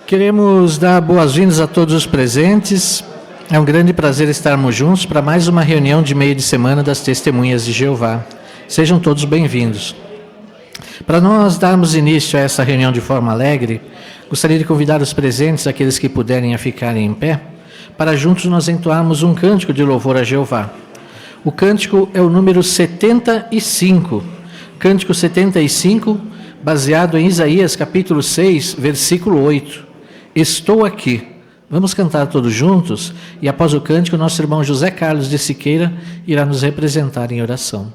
Queremos dar boas-vindas a todos os presentes. É um grande prazer estarmos juntos para mais uma reunião de meio de semana das Testemunhas de Jeová. Sejam todos bem-vindos. Para nós darmos início a essa reunião de forma alegre, gostaria de convidar os presentes, aqueles que puderem, a ficarem em pé, para juntos nós entoarmos um cântico de louvor a Jeová. O cântico é o número 75. Cântico 75, baseado em Isaías capítulo 6, versículo 8. Estou aqui. Vamos cantar todos juntos e após o cântico, nosso irmão José Carlos de Siqueira irá nos representar em oração.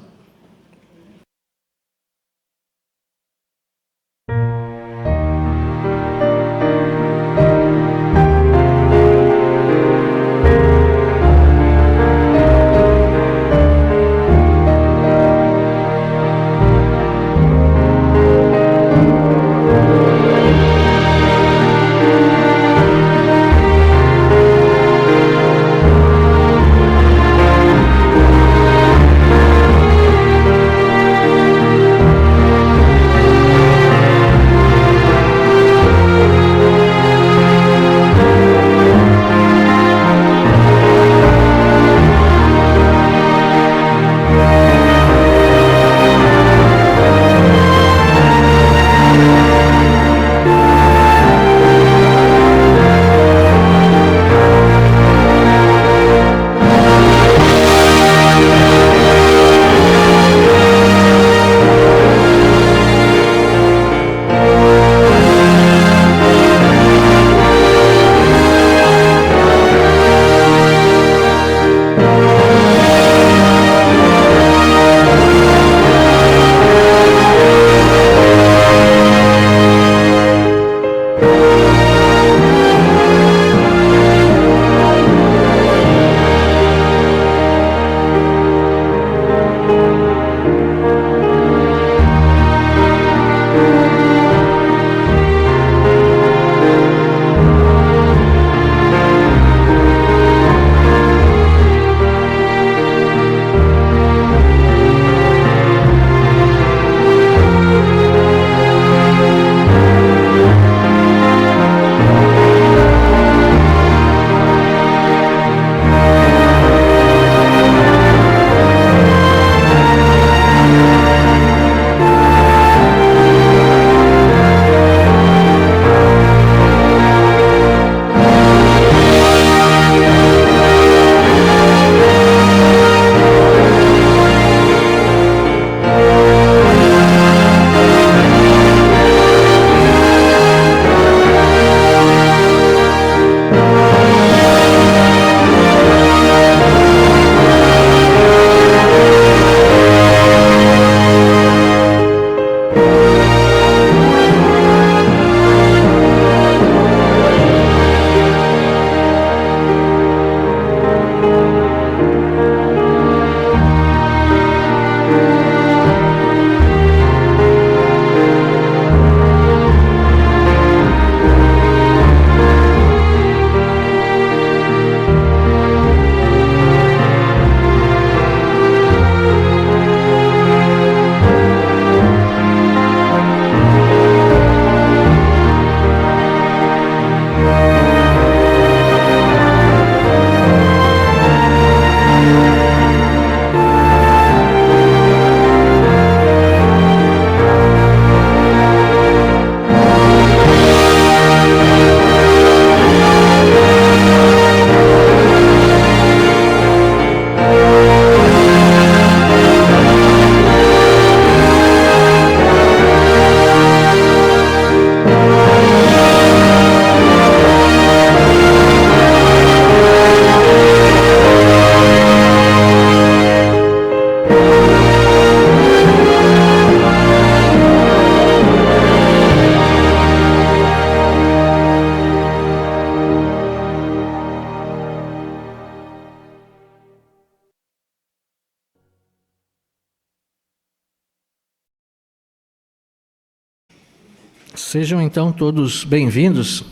Sejam então todos bem-vindos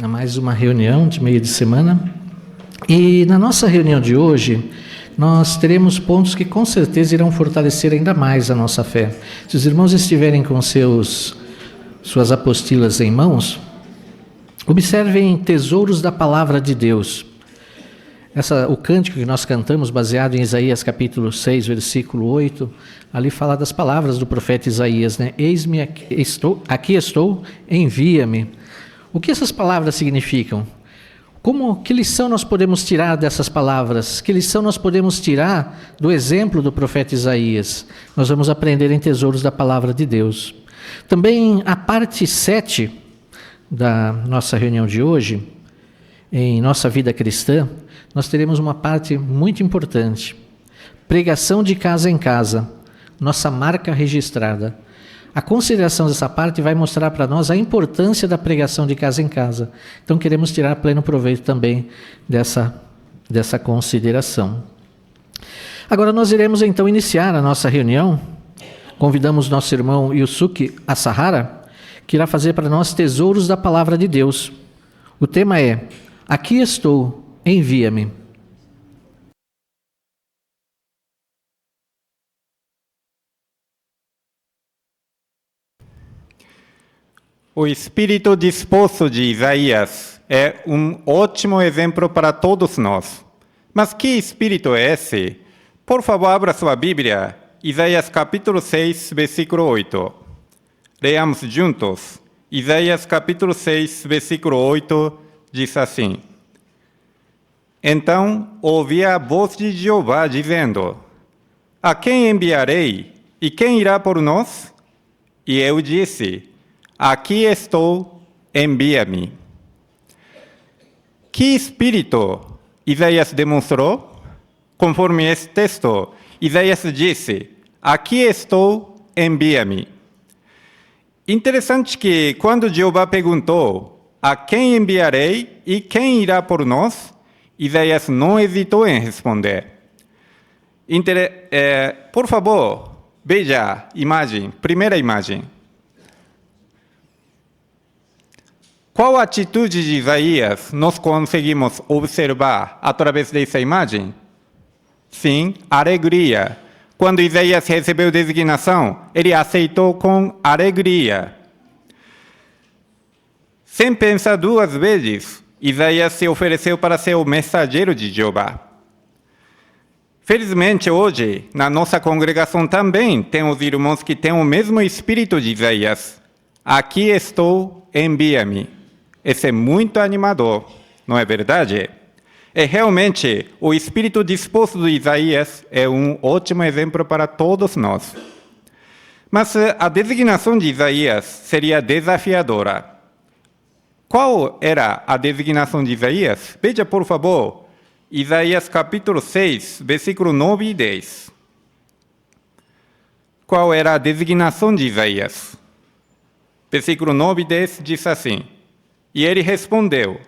a mais uma reunião de meio de semana. E na nossa reunião de hoje, nós teremos pontos que com certeza irão fortalecer ainda mais a nossa fé. Se os irmãos estiverem com suas apostilas em mãos, Observem tesouros da palavra de Deus. O cântico que nós cantamos, baseado em Isaías capítulo 6, versículo 8, ali fala das palavras do profeta Isaías, né? Eis-me, aqui estou, envia-me. O que essas palavras significam? Que lição nós podemos tirar dessas palavras? Que lição nós podemos tirar do exemplo do profeta Isaías? Nós vamos aprender em tesouros da palavra de Deus. Também a parte 7 da nossa reunião de hoje, em nossa vida cristã, nós teremos uma parte muito importante. Pregação de casa em casa, nossa marca registrada. A consideração dessa parte vai mostrar para nós a importância da pregação de casa em casa. Então queremos tirar pleno proveito também dessa consideração. Agora nós iremos então iniciar a nossa reunião. Convidamos nosso irmão Yusuke Asahara, que irá fazer para nós tesouros da palavra de Deus. O tema é: aqui estou, envia-me. O espírito disposto de Isaías é um ótimo exemplo para todos nós. Mas que espírito é esse? Por favor, abra sua Bíblia, Isaías capítulo 6, versículo 8. Leamos juntos. Isaías capítulo 6, versículo 8, diz assim: Então ouvi a voz de Jeová dizendo: A quem enviarei? E quem irá por nós? E eu disse: Aqui estou, envia-me. Que espírito Isaías demonstrou? Conforme esse texto, Isaías disse: Aqui estou, envia-me. Interessante que quando Jeová perguntou: A quem enviarei e quem irá por nós? Isaías não hesitou em responder. Por favor, veja a imagem, primeira imagem. Qual atitude de Isaías nós conseguimos observar através dessa imagem? Sim, alegria. Quando Isaías recebeu designação, ele aceitou com alegria. Sem pensar duas vezes, Isaías se ofereceu para ser o mensageiro de Jeová. Felizmente, hoje, na nossa congregação também tem os irmãos que têm o mesmo espírito de Isaías. Aqui estou, envia-me. Esse é muito animador, não é verdade? Realmente, o espírito disposto de Isaías é um ótimo exemplo para todos nós. Mas a designação de Isaías seria desafiadora. Qual era a designação de Isaías? Veja, por favor, Isaías capítulo 6, versículo 9 e 10. Qual era a designação de Isaías? Versículo 9 e 10 diz assim: E ele respondeu: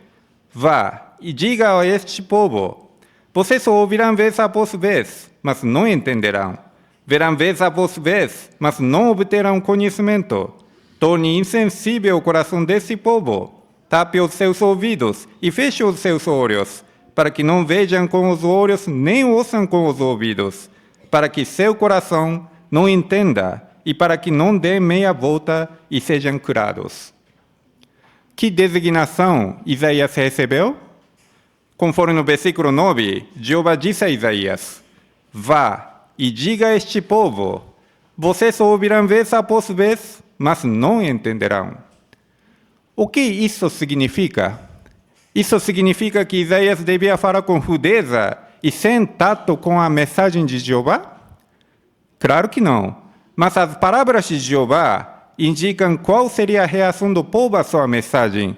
Vá e diga a este povo: Vocês ouvirão vez após vez, mas não entenderão. Verão vez após vez, mas não obterão conhecimento. Torne insensível o coração desse povo. Tape os seus ouvidos e feche os seus olhos, para que não vejam com os olhos nem ouçam com os ouvidos, para que seu coração não entenda e para que não dê meia volta e sejam curados. Que designação Isaías recebeu? Conforme no versículo 9, Jeová disse a Isaías: Vá e diga a este povo: Vocês ouvirão vez após vez, mas não entenderão. O que isso significa? Isso significa que Isaías devia falar com rudeza e sem tato com a mensagem de Jeová? Claro que não. Mas as palavras de Jeová indicam qual seria a reação do povo à sua mensagem,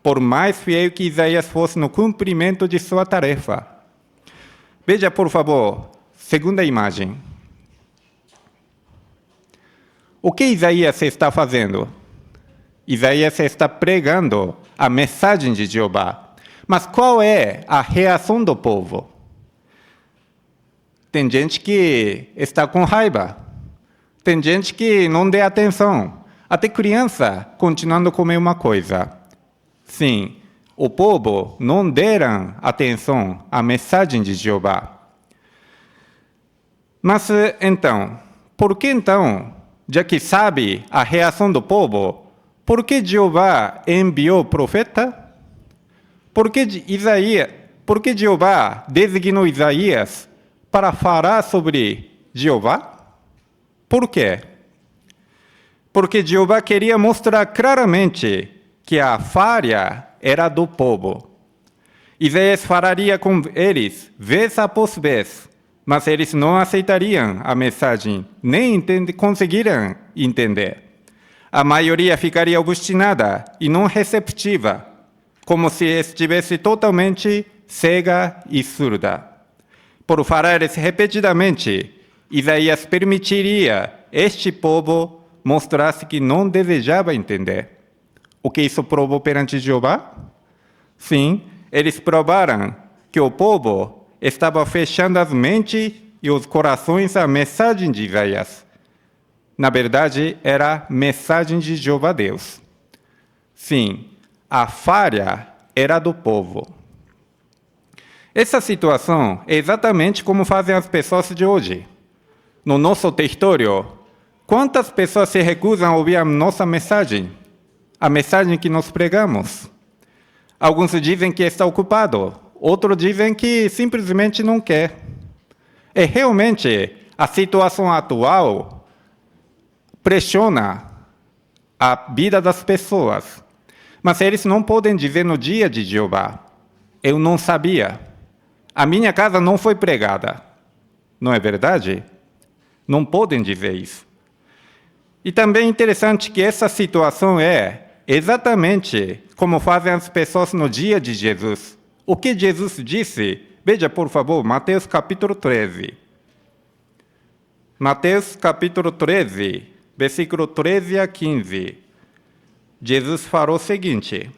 por mais fiel que Isaías fosse no cumprimento de sua tarefa. Veja, por favor, segunda imagem. O que Isaías está fazendo? Isaías está pregando a mensagem de Jeová. Mas qual é a reação do povo? Tem gente que está com raiva. Tem gente que não dá atenção. Até criança continuando a comer uma coisa. Sim, o povo não deram atenção à mensagem de Jeová. Mas então, por que então, já que sabe a reação do povo, por que Jeová enviou profeta? Por que Jeová designou Isaías para falar sobre Jeová? Por quê? Porque Jeová queria mostrar claramente que a falha era do povo. Isaías falaria com eles vez após vez, mas eles não aceitariam a mensagem, nem conseguiriam entender. A maioria ficaria obstinada e não receptiva, como se estivesse totalmente cega e surda. Por falar repetidamente, Isaías permitiria este povo mostrar-se que não desejava entender. O que isso provou perante Jeová? Sim, eles provaram que o povo estava fechando as mentes e os corações à mensagem de Isaías. Na verdade, era a mensagem de Jeová Deus. Sim, a falha era do povo. Essa situação é exatamente como fazem as pessoas de hoje. No nosso território, quantas pessoas se recusam a ouvir a nossa mensagem? A mensagem que nós pregamos? Alguns dizem que está ocupado, outros dizem que simplesmente não quer. E realmente, a situação atual pressiona a vida das pessoas. Mas eles não podem dizer no dia de Jeová: eu não sabia. A minha casa não foi pregada. Não é verdade? Não podem dizer isso. E também é interessante que essa situação é exatamente como fazem as pessoas no dia de Jesus. O que Jesus disse? Veja, por favor, Mateus capítulo 13. Mateus capítulo 13, versículo 13 a 15. Jesus falou o seguinte: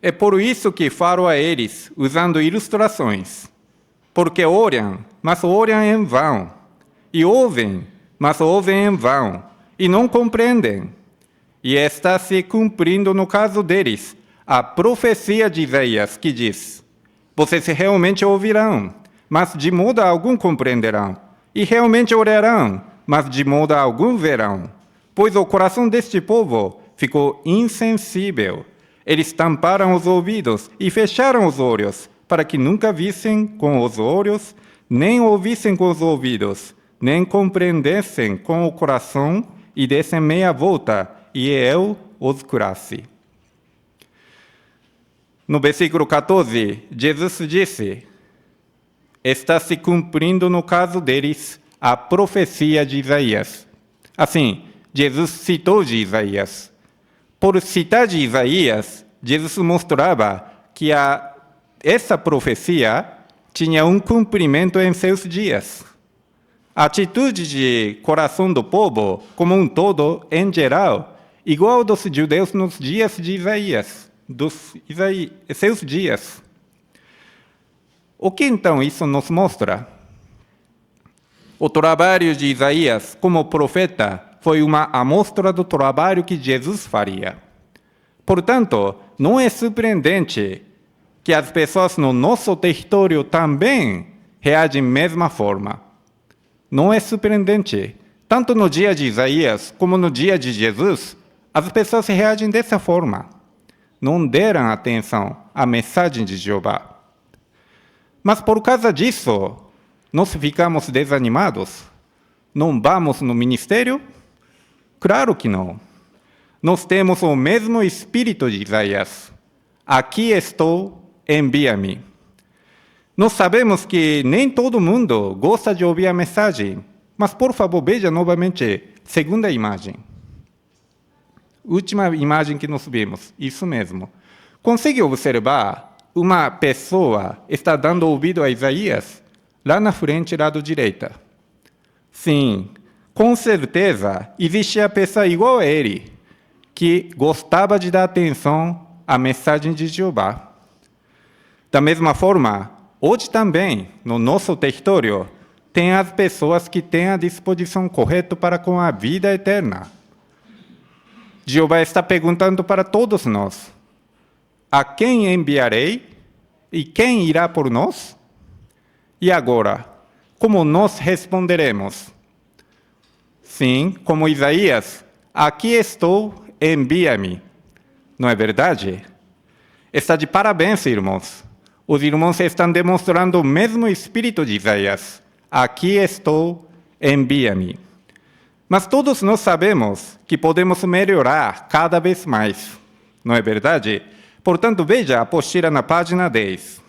é por isso que falo a eles, usando ilustrações, porque olham, mas olham em vão, e ouvem, mas ouvem em vão, e não compreendem. E está se cumprindo no caso deles a profecia de Isaías, que diz: vocês realmente ouvirão, mas de modo algum compreenderão, e realmente orarão, mas de modo algum verão. Pois o coração deste povo ficou insensível. Eles tamparam os ouvidos e fecharam os olhos, para que nunca vissem com os olhos, nem ouvissem com os ouvidos, nem compreendessem com o coração, e dessem meia volta, e eu os curasse. No versículo 14, Jesus disse: está se cumprindo no caso deles a profecia de Isaías. Assim, Jesus citou de Isaías. Por citar de Isaías, Jesus mostrava que essa profecia tinha um cumprimento em seus dias. A atitude de coração do povo, como um todo, em geral, igual dos judeus nos dias de Isaías, seus dias. O que então isso nos mostra? O trabalho de Isaías como profeta foi uma amostra do trabalho que Jesus faria. Portanto, não é surpreendente que as pessoas no nosso território também reagem da mesma forma. Não é surpreendente. Tanto no dia de Isaías como no dia de Jesus, as pessoas reagem dessa forma. Não deram atenção à mensagem de Jeová. Mas por causa disso, nós ficamos desanimados? Não vamos no ministério? Claro que não. Nós temos o mesmo espírito de Isaías. Aqui estou, envia-me. Nós sabemos que nem todo mundo gosta de ouvir a mensagem, mas por favor veja novamente, segunda imagem. Última imagem que nós vimos, isso mesmo. Consegue observar? Uma pessoa está dando ouvido a Isaías lá na frente, lado direita. Sim, com certeza existia a pessoa igual a ele, que gostava de dar atenção à mensagem de Jeová. Da mesma forma, hoje também, no nosso território, tem as pessoas que têm a disposição correta para com a vida eterna. Jeová está perguntando para todos nós: a quem enviarei e quem irá por nós? E agora, como nós responderemos? Sim, como Isaías, aqui estou, envia-me. Não é verdade? Está de parabéns, irmãos. Os irmãos estão demonstrando o mesmo espírito de Isaías. Aqui estou, envia-me. Mas todos nós sabemos que podemos melhorar cada vez mais. Não é verdade? Portanto, veja a apostila na página 10.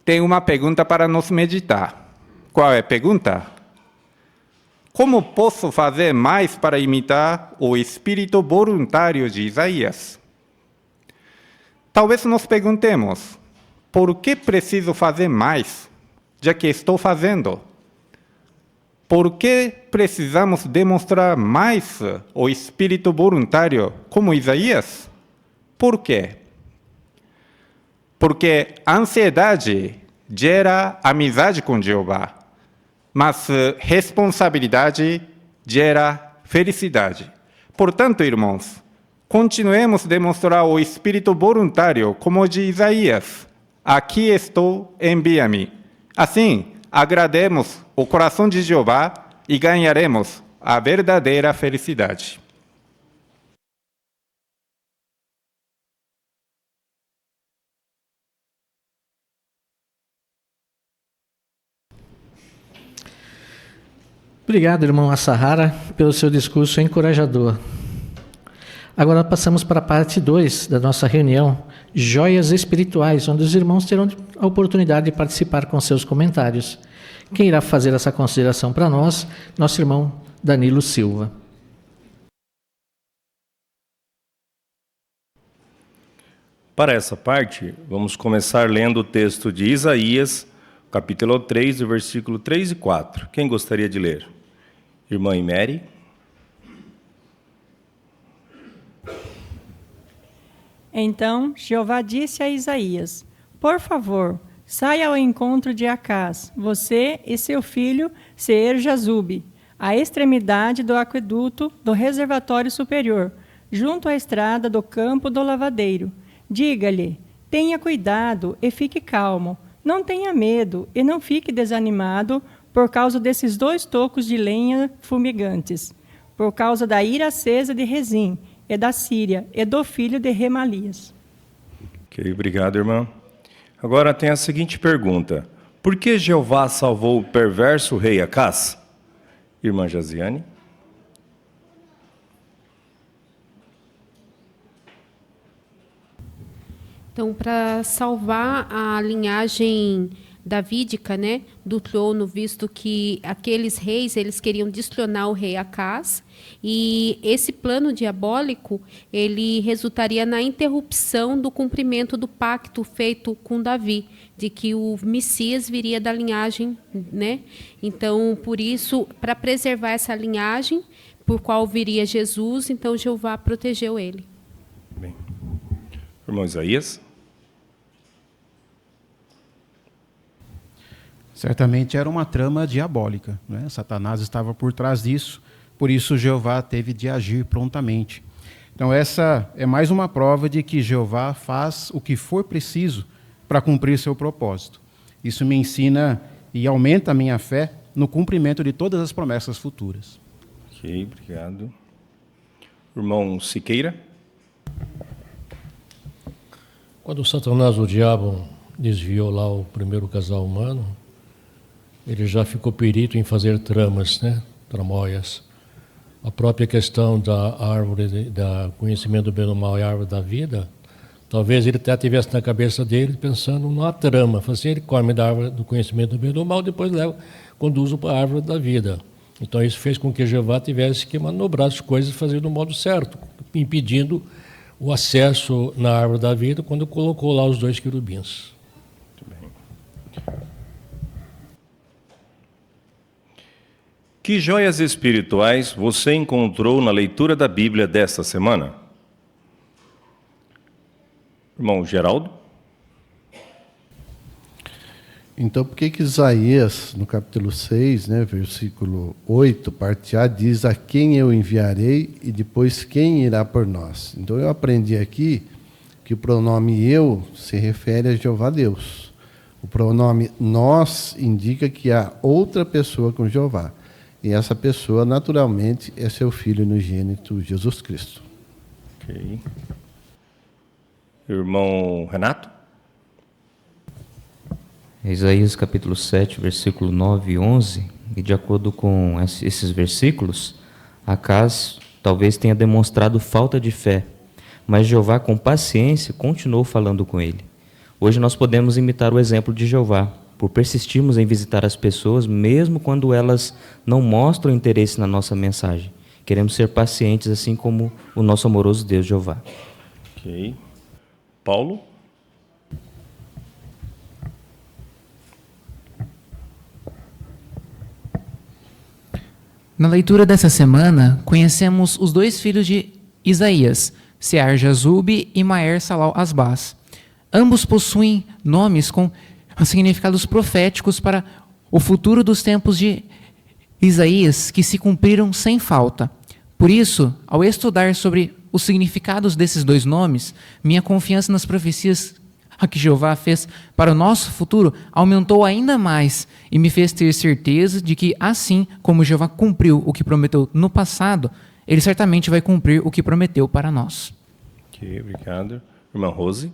Tem uma pergunta para nos meditar. Qual é a pergunta? Como posso fazer mais para imitar o espírito voluntário de Isaías? Talvez nos perguntemos, por que preciso fazer mais, já que estou fazendo? Por que precisamos demonstrar mais o espírito voluntário como Isaías? Por quê? Porque a ansiedade gera amizade com Jeová, mas responsabilidade gera felicidade. Portanto, irmãos, continuemos a demonstrar o espírito voluntário como o de Isaías. Aqui estou, envia-me. Assim, agrademos o coração de Jeová e ganharemos a verdadeira felicidade. Obrigado, irmão Asahara, pelo seu discurso encorajador. Agora passamos para a parte 2 da nossa reunião, Joias Espirituais, onde os irmãos terão a oportunidade de participar com seus comentários. Quem irá fazer essa consideração para nós? Nosso irmão Danilo Silva. Para essa parte, vamos começar lendo o texto de Isaías, capítulo 3, do versículo 3 e 4. Quem gostaria de ler? Irmã Mary. Então Jeová disse a Isaías: Por favor, saia ao encontro de Acás, você e seu filho Seer-Jazube, à extremidade do aqueduto do reservatório superior, junto à estrada do campo do lavadeiro. Diga-lhe: tenha cuidado e fique calmo, não tenha medo e não fique desanimado por causa desses 2 tocos de lenha fumegantes, por causa da ira acesa de Rezim, e da Síria, e do filho de Remalias. Ok, obrigado, irmã. Agora tem a seguinte pergunta. Por que Jeová salvou o perverso rei Acás? Irmã Jaziane. Então, para salvar a linhagem davídica, né, do trono, visto que aqueles reis, eles queriam destronar o rei Acás, e esse plano diabólico, ele resultaria na interrupção do cumprimento do pacto feito com Davi, de que o Messias viria da linhagem, né? Então, por isso, para preservar essa linhagem, por qual viria Jesus, então Jeová protegeu ele. Bem. Irmão Isaías. Certamente era uma trama diabólica, né? Satanás estava por trás disso, por isso Jeová teve de agir prontamente. Então essa é mais uma prova de que Jeová faz o que for preciso para cumprir seu propósito. Isso me ensina e aumenta a minha fé no cumprimento de todas as promessas futuras. Ok, obrigado. Irmão Siqueira. Quando Satanás, o diabo, desviou lá o primeiro casal humano, ele já ficou perito em fazer tramas, né? Tramóias. A própria questão da árvore, da conhecimento do bem e do mal e a árvore da vida, talvez ele até tivesse na cabeça dele pensando numa trama. Assim, ele come da árvore do conhecimento do bem e do mal, depois conduz para a árvore da vida. Então isso fez com que Jeová tivesse que manobrar as coisas e fazer do modo certo, impedindo o acesso na árvore da vida quando colocou lá os 2 querubins. Muito bem. Que joias espirituais você encontrou na leitura da Bíblia desta semana? Irmão Geraldo? Então, por que Isaías, no capítulo 6, né, versículo 8, parte A, diz a quem eu enviarei e depois quem irá por nós? Então, eu aprendi aqui que o pronome eu se refere a Jeová Deus. O pronome nós indica que há outra pessoa com Jeová. e essa pessoa, naturalmente, é seu Filho unigênito, Jesus Cristo. Ok. Irmão Renato? Isaías capítulo 7, versículo 9 e 11, e de acordo com esses versículos, Acás talvez tenha demonstrado falta de fé, mas Jeová, com paciência, continuou falando com ele. Hoje nós podemos imitar o exemplo de Jeová, por persistirmos em visitar as pessoas, mesmo quando elas não mostram interesse na nossa mensagem. Queremos ser pacientes, assim como o nosso amoroso Deus, Jeová. Ok. Paulo? Na leitura dessa semana, conhecemos os dois filhos de Isaías, Sear-Jazube e Maer-Salal-Asbaz. Ambos possuem nomes com significados proféticos para o futuro dos tempos de Isaías, que se cumpriram sem falta. Por isso, ao estudar sobre os significados desses dois nomes, minha confiança nas profecias que Jeová fez para o nosso futuro aumentou ainda mais e me fez ter certeza de que, assim como Jeová cumpriu o que prometeu no passado, Ele certamente vai cumprir o que prometeu para nós. Ok, obrigado. Irmã Rose?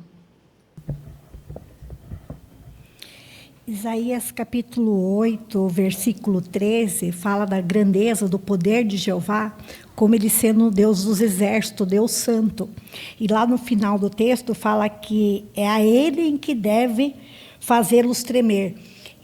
Isaías capítulo 8, versículo 13, fala da grandeza, do poder de Jeová, como ele sendo o Deus dos exércitos, Deus santo. E lá no final do texto fala que é a ele em que deve fazê-los tremer.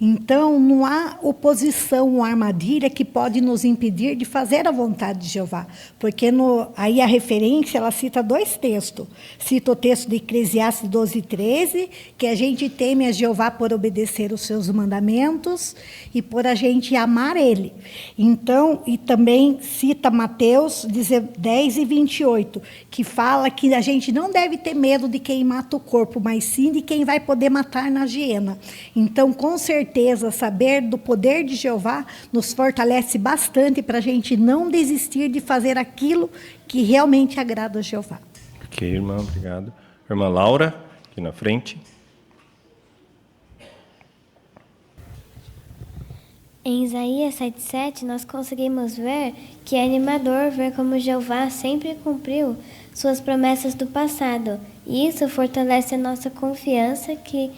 Então, não há oposição ou armadilha que pode nos impedir de fazer a vontade de Jeová. Porque aí a referência, ela cita dois textos. Cita o texto de Eclesiastes 12:13, que a gente teme a Jeová por obedecer os seus mandamentos e por a gente amar Ele. Então, e também cita Mateus 10:28, que fala que a gente não deve ter medo de quem mata o corpo, mas sim de quem vai poder matar na hiena. Então, com certeza, saber do poder de Jeová nos fortalece bastante para a gente não desistir de fazer aquilo que realmente agrada a Jeová. Ok, irmã, obrigado. Irmã Laura, aqui na frente. Em Isaías 7,7, nós conseguimos ver que é animador ver como Jeová sempre cumpriu suas promessas do passado. E isso fortalece a nossa confiança que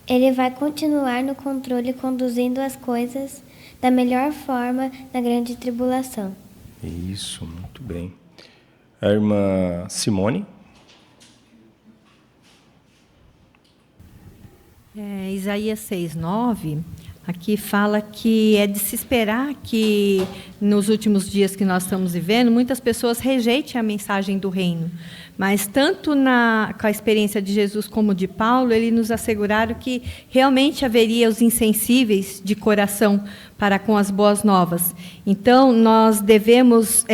Ele vai continuar no controle, conduzindo as coisas da melhor forma na grande tribulação. Isso, muito bem. A irmã Simone. Isaías 6:9, aqui fala que é de se esperar que nos últimos dias que nós estamos vivendo, muitas pessoas rejeitem a mensagem do reino. Mas tanto com a experiência de Jesus como de Paulo, eles nos asseguraram que realmente haveria os insensíveis de coração para com as boas novas. Então, nós devemos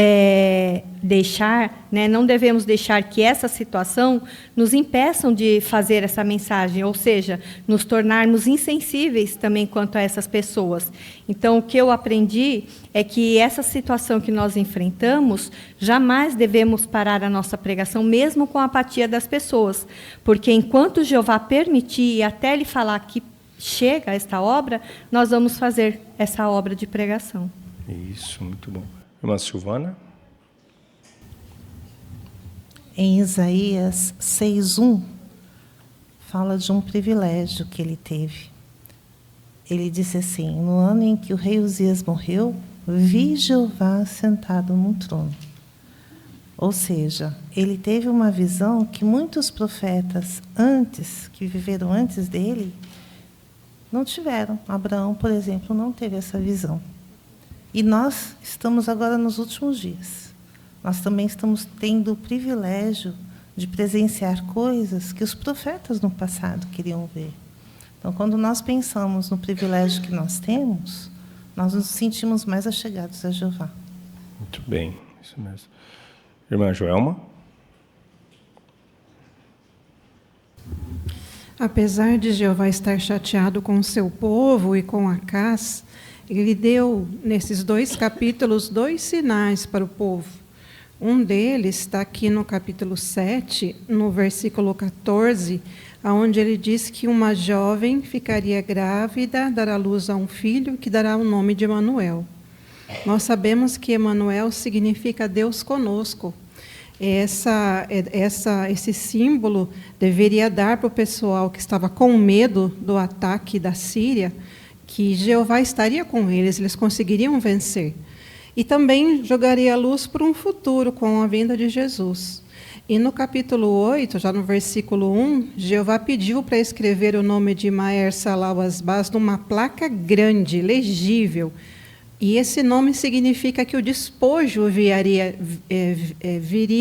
não devemos deixar que essa situação nos impeçam de fazer essa mensagem, ou seja, nos tornarmos insensíveis também quanto a essas pessoas. Então, o que eu aprendi é que essa situação que nós enfrentamos, jamais devemos parar a nossa pregação, mesmo com a apatia das pessoas, porque enquanto Jeová permitir e até Ele falar que chega esta obra, nós vamos fazer essa obra de pregação. Isso, muito bom. Irmã Silvana? Em Isaías 6:1, fala de um privilégio que ele teve. Ele disse assim: no ano em que o rei Uzias morreu, vi Jeová sentado num trono. Ou seja, ele teve uma visão que muitos profetas que viveram antes dele, não tiveram. Abraão, por exemplo, não teve essa visão. E nós estamos agora nos últimos dias. Nós também estamos tendo o privilégio de presenciar coisas que os profetas no passado queriam ver. Então, quando nós pensamos no privilégio que nós temos, nós nos sentimos mais achegados a Jeová. Muito bem, isso mesmo. Irmã Joelma? Apesar de Jeová estar chateado com o seu povo e com Acás, ele deu, nesses 2 capítulos, 2 sinais para o povo. Um deles está aqui no capítulo 7, no versículo 14, onde ele diz que uma jovem ficaria grávida, dará luz a um filho, que dará o nome de Emanuel. Nós sabemos que Emanuel significa Deus conosco. Esse símbolo deveria dar para o pessoal que estava com medo do ataque da Síria, que Jeová estaria com eles, eles conseguiriam vencer. E também jogaria a luz para um futuro com a vinda de Jesus. E no capítulo 8, já no versículo 1, Jeová pediu para escrever o nome de Maher Salal Asbaz numa placa grande, legível. E esse nome significa que o despojo viria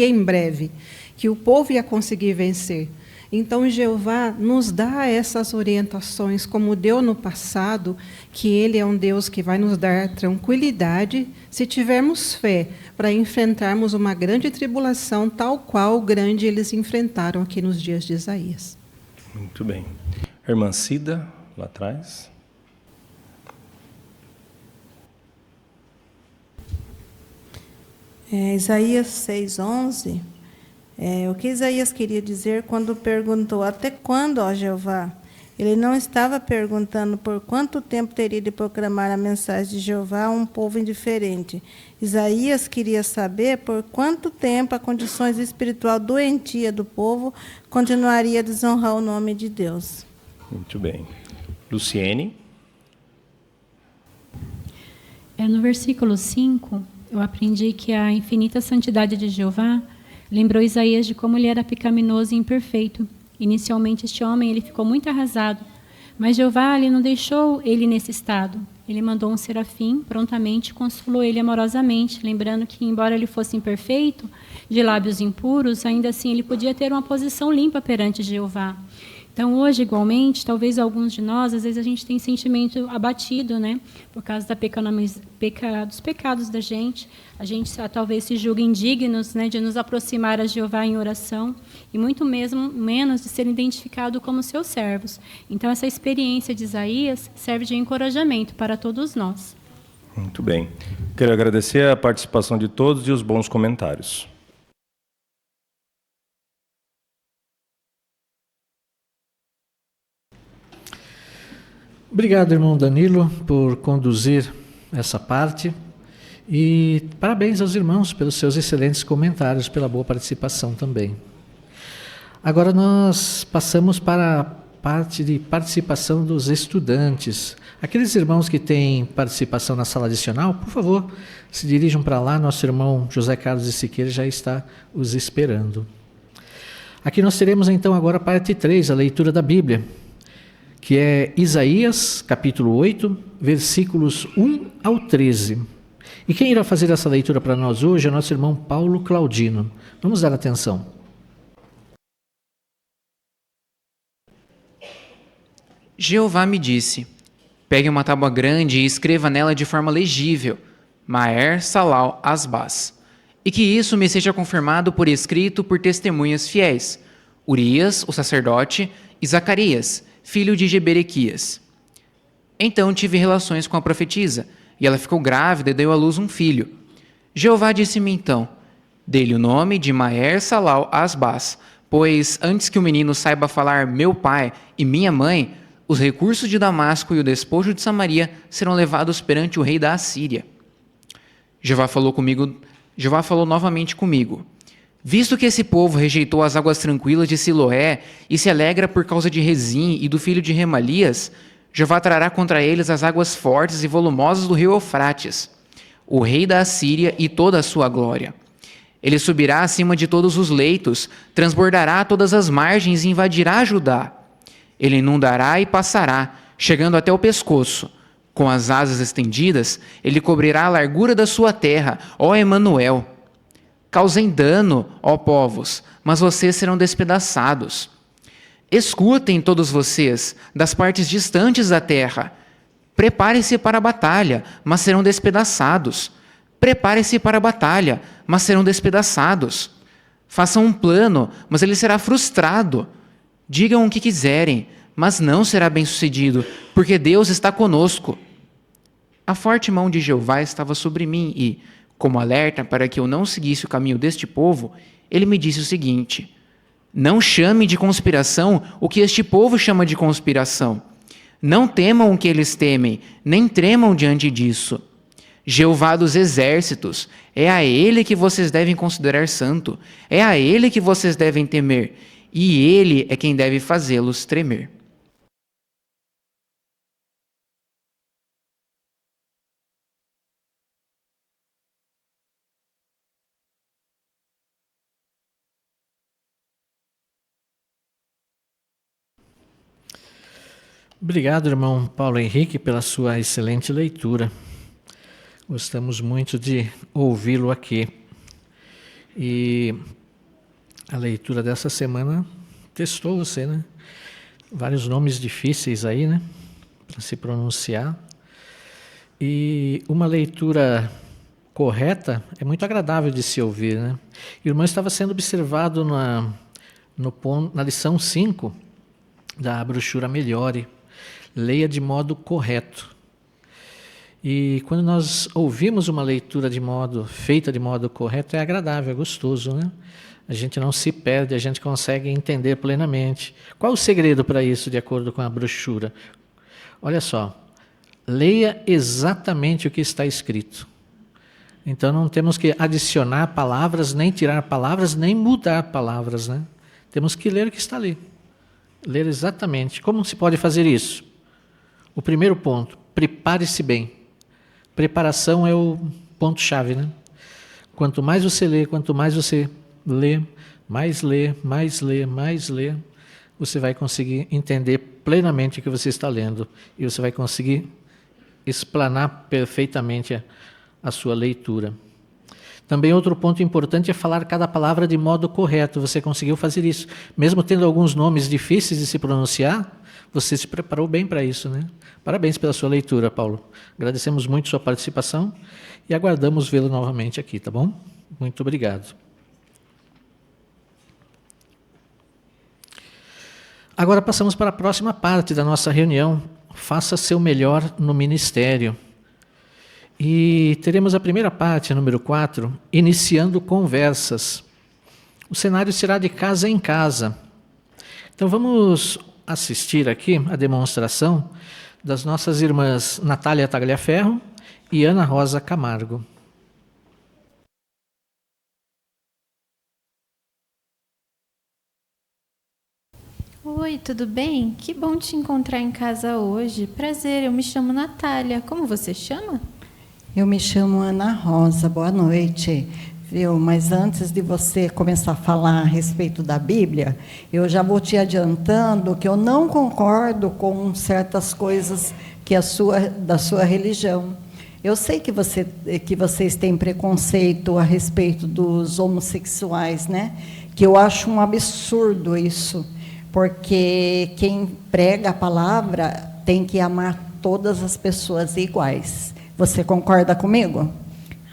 em breve, que o povo ia conseguir vencer. Então, Jeová nos dá essas orientações, como deu no passado, que Ele é um Deus que vai nos dar tranquilidade, se tivermos fé, para enfrentarmos uma grande tribulação, tal qual grande eles enfrentaram aqui nos dias de Isaías. Muito bem. Irmã Cida, lá atrás. Isaías 6:11, o que Isaías queria dizer quando perguntou, até quando, ó Jeová? Ele não estava perguntando por quanto tempo teria de proclamar a mensagem de Jeová a um povo indiferente. Isaías queria saber por quanto tempo a condição espiritual doentia do povo continuaria a desonrar o nome de Deus. Muito bem. Luciene. No versículo 5, eu aprendi que a infinita santidade de Jeová lembrou Isaías de como ele era pecaminoso e imperfeito. Inicialmente, este homem ele ficou muito arrasado, mas Jeová ele não deixou ele nesse estado. Ele mandou um serafim, prontamente consolou ele amorosamente, lembrando que, embora ele fosse imperfeito, de lábios impuros, ainda assim ele podia ter uma posição limpa perante Jeová. Então, hoje, igualmente, talvez alguns de nós, às vezes a gente tem sentimento abatido, né? Por causa dos pecados da gente. A gente talvez se julga indignos, né, de nos aproximar a Jeová em oração e muito menos de ser identificado como seus servos. Então, essa experiência de Isaías serve de encorajamento para todos nós. Muito bem. Quero agradecer a participação de todos e os bons comentários. Obrigado, irmão Danilo, por conduzir essa parte. E parabéns aos irmãos pelos seus excelentes comentários, pela boa participação também. Agora nós passamos para a parte de participação dos estudantes. Aqueles irmãos que têm participação na sala adicional, por favor, se dirijam para lá. Nosso irmão José Carlos de Siqueira já está os esperando. Aqui nós teremos então agora a parte 3, a leitura da Bíblia, que é Isaías, capítulo 8, versículos 1 ao 13. E quem irá fazer essa leitura para nós hoje é nosso irmão Paulo Claudino. Vamos dar atenção. Jeová me disse, pegue uma tábua grande e escreva nela de forma legível, Maher Salal Asbaz, e que isso me seja confirmado por escrito por testemunhas fiéis, Urias, o sacerdote, e Zacarias, filho de Jeberequias. Então tive relações com a profetisa, e ela ficou grávida e deu à luz um filho. Jeová disse-me então, dê-lhe o nome de Maher Salal Asbaz, pois antes que o menino saiba falar meu pai e minha mãe, os recursos de Damasco e o despojo de Samaria serão levados perante o rei da Assíria. Jeová falou novamente comigo. Visto que esse povo rejeitou as águas tranquilas de Siloé e se alegra por causa de Rezim e do filho de Remalias, Jeová trará contra eles as águas fortes e volumosas do rio Eufrates, o rei da Assíria e toda a sua glória. Ele subirá acima de todos os leitos, transbordará todas as margens e invadirá Judá. Ele inundará e passará, chegando até o pescoço. Com as asas estendidas, ele cobrirá a largura da sua terra, ó Emanuel. Causem dano, ó povos, mas vocês serão despedaçados. Escutem todos vocês, das partes distantes da terra. Prepare-se para a batalha, mas serão despedaçados. Prepare-se para a batalha, mas serão despedaçados. Façam um plano, mas ele será frustrado. Digam o que quiserem, mas não será bem-sucedido, porque Deus está conosco. A forte mão de Jeová estava sobre mim e, como alerta para que eu não seguisse o caminho deste povo, ele me disse o seguinte: não chame de conspiração o que este povo chama de conspiração. Não temam o que eles temem, nem tremam diante disso. Jeová dos exércitos, é a Ele que vocês devem considerar santo, é a Ele que vocês devem temer, e Ele é quem deve fazê-los tremer. Obrigado, irmão Paulo Henrique, pela sua excelente leitura. Gostamos muito de ouvi-lo aqui. E a leitura dessa semana testou você, né? Vários nomes difíceis aí, né? Para se pronunciar. E uma leitura correta é muito agradável de se ouvir, né? E o irmão estava sendo observado na lição 5 da brochura Melhore. Leia de modo correto. E quando nós ouvimos uma leitura feita de modo correto, é agradável, é gostoso, né? A gente não se perde, a gente consegue entender plenamente. Qual o segredo para isso, de acordo com a brochura? Olha só, leia exatamente o que está escrito. Então não temos que adicionar palavras, nem tirar palavras, nem mudar palavras, né? Temos que ler o que está ali. Ler exatamente. Como se pode fazer isso? O primeiro ponto, prepare-se bem. Preparação é o ponto-chave, né? Quanto mais você lê, mais lê, você vai conseguir entender plenamente o que você está lendo. E você vai conseguir explanar perfeitamente a sua leitura. Também outro ponto importante é falar cada palavra de modo correto. Você conseguiu fazer isso. Mesmo tendo alguns nomes difíceis de se pronunciar, você se preparou bem para isso, né? Parabéns pela sua leitura, Paulo. Agradecemos muito sua participação e aguardamos vê-lo novamente aqui, tá bom? Muito obrigado. Agora passamos para a próxima parte da nossa reunião. Faça seu melhor no ministério. E teremos a primeira parte, número 4, iniciando conversas. O cenário será de casa em casa. Então vamos assistir aqui a demonstração das nossas irmãs Natália Tagliaferro e Ana Rosa Camargo. Oi, tudo bem? Que bom te encontrar em casa hoje. Prazer, eu me chamo Natália. Como você chama? Eu me chamo Ana Rosa. Boa noite. Viu? Mas antes de você começar a falar a respeito da Bíblia, eu já vou te adiantando que eu não concordo com certas coisas da sua religião. Eu sei que vocês têm preconceito a respeito dos homossexuais, né? Que eu acho um absurdo isso, porque quem prega a palavra tem que amar todas as pessoas iguais. Você concorda comigo?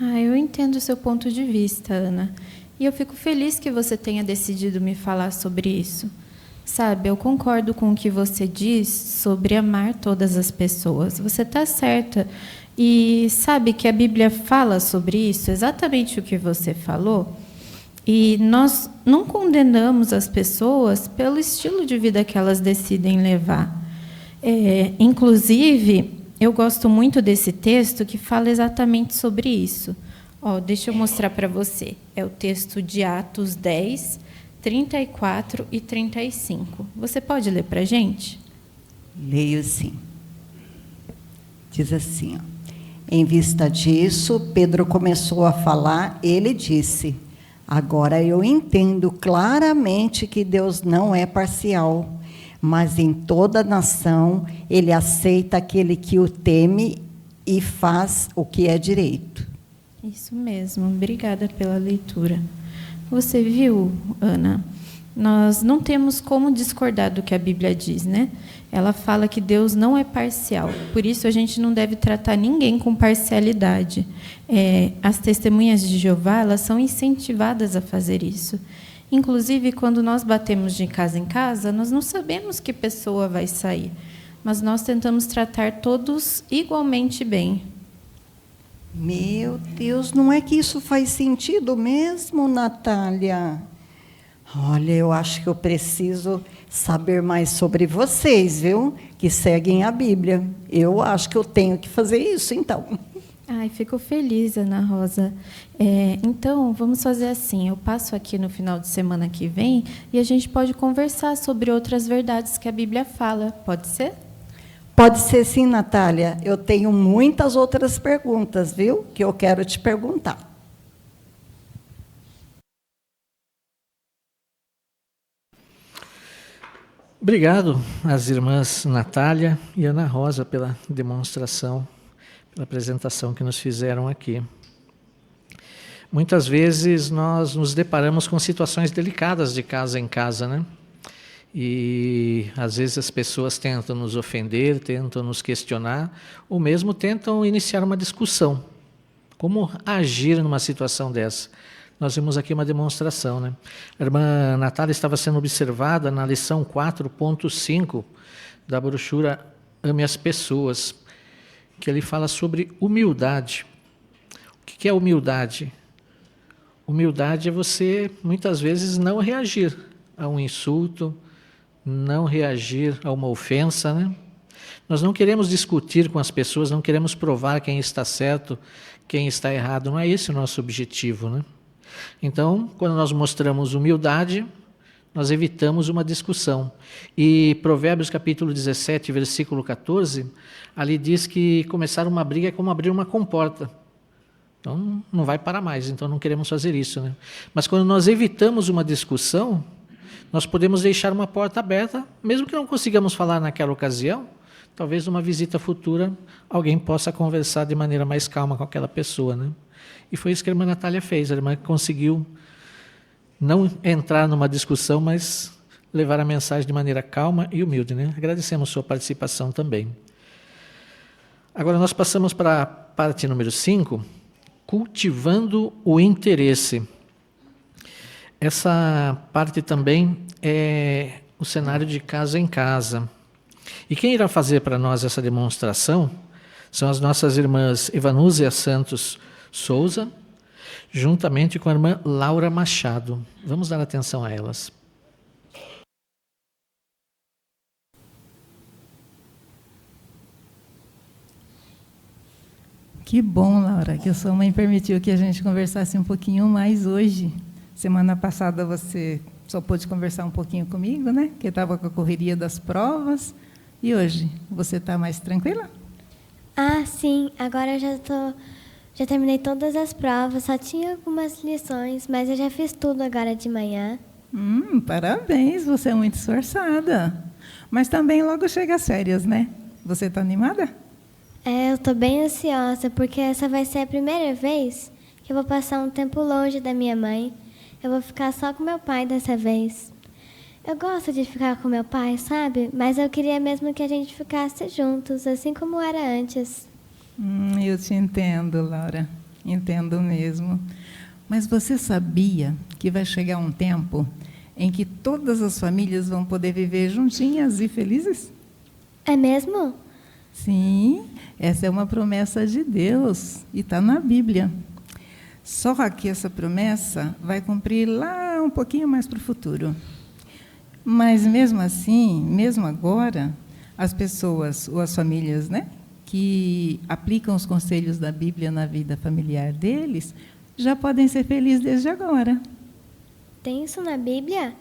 Eu entendo o seu ponto de vista, Ana. E eu fico feliz que você tenha decidido me falar sobre isso. Sabe, eu concordo com o que você diz sobre amar todas as pessoas. Você está certa. E sabe que a Bíblia fala sobre isso, exatamente o que você falou. E nós não condenamos as pessoas pelo estilo de vida que elas decidem levar. Inclusive, eu gosto muito desse texto que fala exatamente sobre isso. Deixa eu mostrar para você. É o texto de Atos 10, 34 e 35. Você pode ler para a gente? Leio sim. Diz assim, Em vista disso, Pedro começou a falar, ele disse: agora eu entendo claramente que Deus não é parcial, mas em toda nação ele aceita aquele que o teme e faz o que é direito. Isso mesmo, obrigada pela leitura. Você viu, Ana? Nós não temos como discordar do que a Bíblia diz, né? Ela fala que Deus não é parcial, por isso a gente não deve tratar ninguém com parcialidade. As testemunhas de Jeová, elas são incentivadas a fazer isso. Inclusive, quando nós batemos de casa em casa, nós não sabemos que pessoa vai sair, mas nós tentamos tratar todos igualmente bem. Meu Deus, não é que isso faz sentido mesmo, Natália? Olha, eu acho que eu preciso saber mais sobre vocês, viu? Que seguem a Bíblia. Eu acho que eu tenho que fazer isso, então. Ai, fico feliz, Ana Rosa. Então, vamos fazer assim, eu passo aqui no final de semana que vem e a gente pode conversar sobre outras verdades que a Bíblia fala. Pode ser? Pode ser sim, Natália. Eu tenho muitas outras perguntas, viu? Que eu quero te perguntar. Obrigado às irmãs Natália e Ana Rosa pela demonstração, pela apresentação que nos fizeram aqui. Muitas vezes nós nos deparamos com situações delicadas de casa em casa, né? E às vezes as pessoas tentam nos ofender, tentam nos questionar, ou mesmo tentam iniciar uma discussão. Como agir numa situação dessa? Nós vimos aqui uma demonstração, né? A irmã Natália estava sendo observada na lição 4.5 da brochura Ame as Pessoas, que ele fala sobre humildade. O que é humildade? Humildade é você, muitas vezes, não reagir a um insulto, não reagir a uma ofensa, né? Nós não queremos discutir com as pessoas, não queremos provar quem está certo, quem está errado. Não é esse o nosso objetivo, né? Então, quando nós mostramos humildade, nós evitamos uma discussão. E Provérbios capítulo 17, versículo 14, ali diz que começar uma briga é como abrir uma comporta. Então, não vai parar mais, então não queremos fazer isso, né? Mas quando nós evitamos uma discussão, nós podemos deixar uma porta aberta, mesmo que não consigamos falar naquela ocasião, talvez numa visita futura alguém possa conversar de maneira mais calma com aquela pessoa, né? E foi isso que a irmã Natália fez. A irmã conseguiu não entrar numa discussão, mas levar a mensagem de maneira calma e humilde, né? Agradecemos sua participação também. Agora nós passamos para a parte número 5, cultivando o interesse. Essa parte também é o cenário de casa em casa. E quem irá fazer para nós essa demonstração são as nossas irmãs Evanúzia Santos Souza, juntamente com a irmã Laura Machado. Vamos dar atenção a elas. Que bom, Laura, que a sua mãe permitiu que a gente conversasse um pouquinho mais hoje. Semana passada você só pôde conversar um pouquinho comigo, né? Que estava com a correria das provas. E hoje, você está mais tranquila? Ah, sim. Agora eu já terminei todas as provas, só tinha algumas lições, mas eu já fiz tudo agora de manhã. Parabéns, você é muito esforçada. Mas também logo chega as férias, né? Você está animada? Eu estou bem ansiosa, porque essa vai ser a primeira vez que eu vou passar um tempo longe da minha mãe. Eu vou ficar só com meu pai dessa vez. Eu gosto de ficar com meu pai, sabe? Mas eu queria mesmo que a gente ficasse juntos, assim como era antes. Eu te entendo, Laura. Entendo mesmo. Mas você sabia que vai chegar um tempo em que todas as famílias vão poder viver juntinhas e felizes? É mesmo? Sim, essa é uma promessa de Deus e está na Bíblia. Só que essa promessa vai cumprir lá um pouquinho mais para o futuro. Mas mesmo assim, mesmo agora, as pessoas ou as famílias, né, que aplicam os conselhos da Bíblia na vida familiar deles, já podem ser felizes desde agora. Tem isso na Bíblia?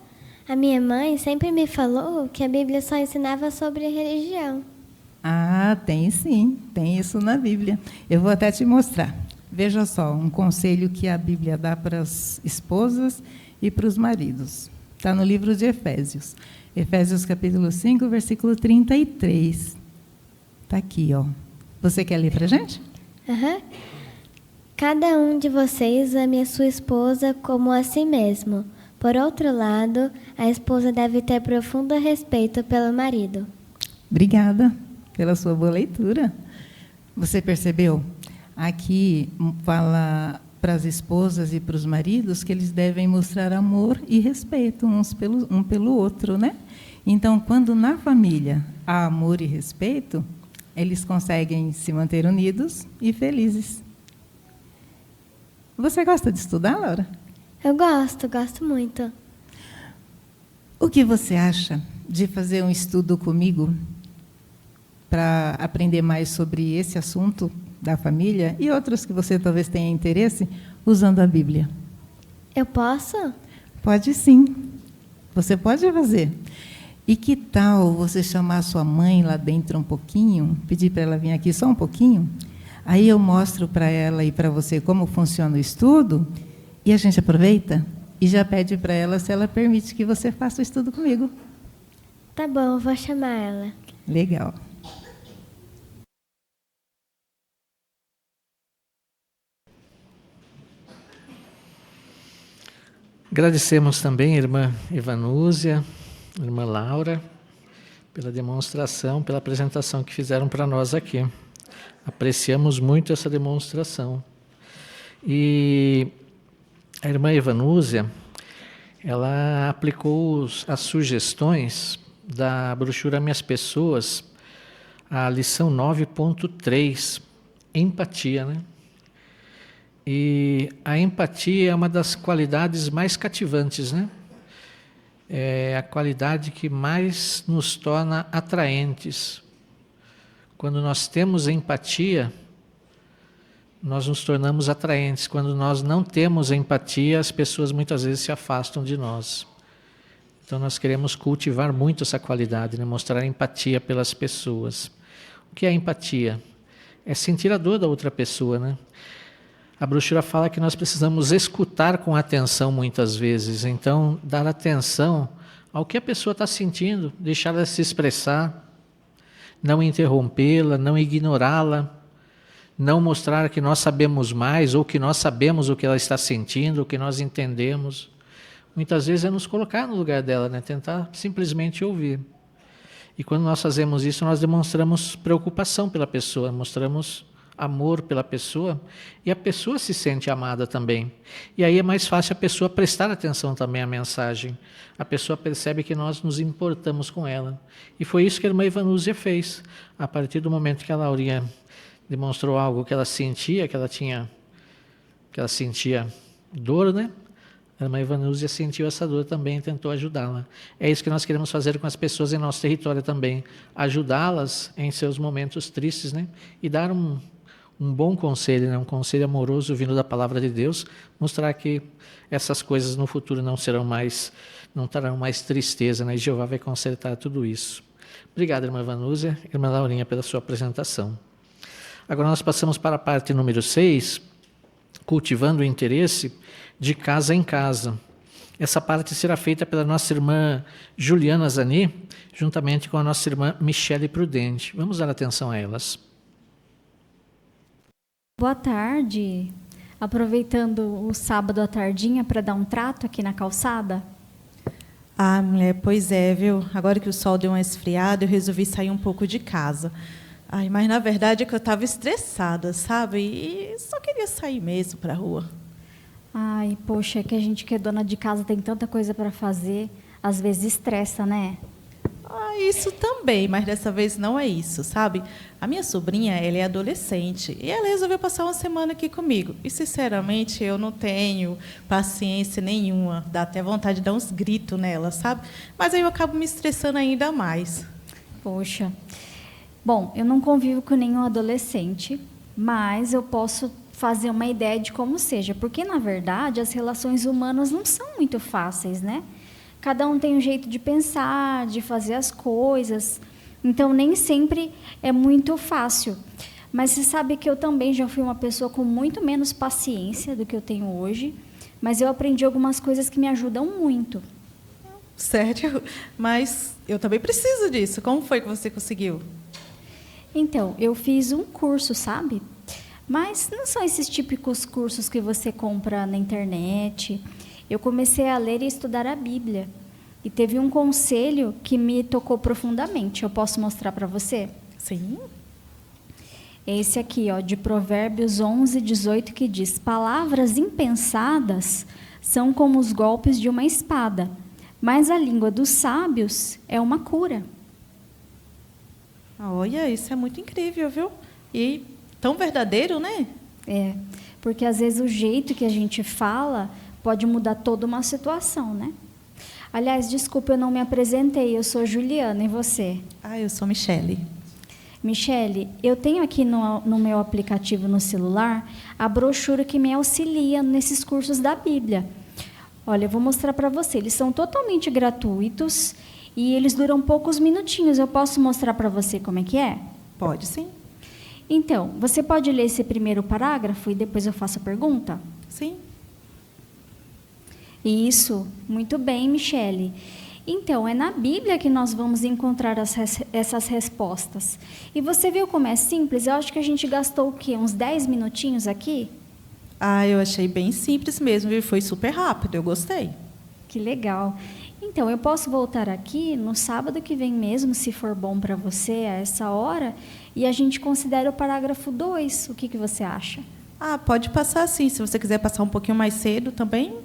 A minha mãe sempre me falou que a Bíblia só ensinava sobre religião. Ah, tem sim, tem isso na Bíblia. Eu vou até te mostrar. Veja só, um conselho que a Bíblia dá para as esposas e para os maridos. Está no livro de Efésios. Efésios capítulo 5, versículo 33. Está aqui, ó. Você quer ler para a gente? Cada um de vocês ame a sua esposa como a si mesmo. Por outro lado, a esposa deve ter profundo respeito pelo marido. Obrigada pela sua boa leitura. Você percebeu? Aqui fala para as esposas e para os maridos que eles devem mostrar amor e respeito um pelo outro, né? Então, quando na família há amor e respeito, eles conseguem se manter unidos e felizes. Você gosta de estudar, Laura? Eu gosto muito. O que você acha de fazer um estudo comigo para aprender mais sobre esse assunto da família e outros que você talvez tenha interesse, usando a Bíblia. Eu posso? Pode sim. Você pode fazer. E que tal você chamar sua mãe lá dentro um pouquinho, pedir para ela vir aqui só um pouquinho? Aí eu mostro para ela e para você como funciona o estudo, e a gente aproveita e já pede para ela se ela permite que você faça o estudo comigo. Tá bom, eu vou chamar ela. Legal. Agradecemos também a irmã Evanúzia, a irmã Laura, pela demonstração, pela apresentação que fizeram para nós aqui. Apreciamos muito essa demonstração. E a irmã Evanúzia, ela aplicou as sugestões da brochura Minhas Pessoas, a lição 9.3, empatia, né? E a empatia é uma das qualidades mais cativantes, né? É a qualidade que mais nos torna atraentes. Quando nós temos empatia, nós nos tornamos atraentes. Quando nós não temos empatia, as pessoas muitas vezes se afastam de nós. Então nós queremos cultivar muito essa qualidade, né? Mostrar empatia pelas pessoas. O que é empatia? É sentir a dor da outra pessoa, né? A brochura fala que nós precisamos escutar com atenção muitas vezes. Então, dar atenção ao que a pessoa está sentindo, deixar ela se expressar, não interrompê-la, não ignorá-la, não mostrar que nós sabemos mais ou que nós sabemos o que ela está sentindo, o que nós entendemos. Muitas vezes é nos colocar no lugar dela, né? Tentar simplesmente ouvir. E quando nós fazemos isso, nós demonstramos preocupação pela pessoa, mostramos amor pela pessoa, e a pessoa se sente amada também. E aí é mais fácil a pessoa prestar atenção também à mensagem. A pessoa percebe que nós nos importamos com ela. E foi isso que a irmã Evanúzia fez. A partir do momento que a Laurinha demonstrou algo que ela sentia, que ela sentia dor, né? A irmã Evanúzia sentiu essa dor também e tentou ajudá-la. É isso que nós queremos fazer com as pessoas em nosso território também. Ajudá-las em seus momentos tristes, né? E dar um bom conselho, né? Um conselho amoroso vindo da palavra de Deus, mostrar que essas coisas no futuro não trarão mais tristeza, né? E Jeová vai consertar tudo isso. Obrigado, irmã Evanúzia, irmã Laurinha, pela sua apresentação. Agora nós passamos para a parte número 6, cultivando o interesse de casa em casa. Essa parte será feita pela nossa irmã Juliana Zani, juntamente com a nossa irmã Michele Prudente. Vamos dar atenção a elas. Boa tarde. Aproveitando o sábado à tardinha para dar um trato aqui na calçada. Ah, mulher, pois é, viu? Agora que o sol deu uma esfriada, eu resolvi sair um pouco de casa. Ai, mas na verdade é que eu estava estressada, sabe? E só queria sair mesmo para a rua. Ai, poxa, é que a gente que é dona de casa tem tanta coisa para fazer, às vezes estressa, né? Ah, isso também, mas dessa vez não é isso, sabe? A minha sobrinha, ela é adolescente e ela resolveu passar uma semana aqui comigo. E, sinceramente, eu não tenho paciência nenhuma. Dá até vontade de dar uns gritos nela, sabe? Mas aí eu acabo me estressando ainda mais. Poxa. Bom, eu não convivo com nenhum adolescente, mas eu posso fazer uma ideia de como seja. Porque, na verdade, as relações humanas não são muito fáceis, né? Cada um tem um jeito de pensar, de fazer as coisas. Então, nem sempre é muito fácil. Mas você sabe que eu também já fui uma pessoa com muito menos paciência do que eu tenho hoje. Mas eu aprendi algumas coisas que me ajudam muito. Sério? Mas eu também preciso disso. Como foi que você conseguiu? Então, eu fiz um curso, sabe? Mas não são esses típicos cursos que você compra na internet. Eu comecei a ler e estudar a Bíblia. E teve um conselho que me tocou profundamente. Eu posso mostrar para você? Sim. Esse aqui, ó, de Provérbios 11:18, que diz: palavras impensadas são como os golpes de uma espada, mas a língua dos sábios é uma cura. Olha, isso é muito incrível, viu? E tão verdadeiro, né? É, porque às vezes o jeito que a gente fala pode mudar toda uma situação, né? Aliás, desculpa, eu não me apresentei, eu sou Juliana, e você? Ah, eu sou Michele. Michele, eu tenho aqui no meu aplicativo no celular a brochura que me auxilia nesses cursos da Bíblia. Olha, eu vou mostrar para você. Eles são totalmente gratuitos e eles duram poucos minutinhos. Eu posso mostrar para você como é que é? Pode, sim. Então, você pode ler esse primeiro parágrafo e depois eu faço a pergunta? Sim. Isso, muito bem, Michele. Então, é na Bíblia que nós vamos encontrar essas respostas. E você viu como é simples? Eu acho que a gente gastou o quê? Uns 10 minutinhos aqui? Ah, eu achei bem simples mesmo, e foi super rápido, eu gostei. Que legal. Então, eu posso voltar aqui no sábado que vem mesmo, se for bom para você, a essa hora, e a gente considera o parágrafo 2. O que você acha? Ah, pode passar sim. Se você quiser passar um pouquinho mais cedo também.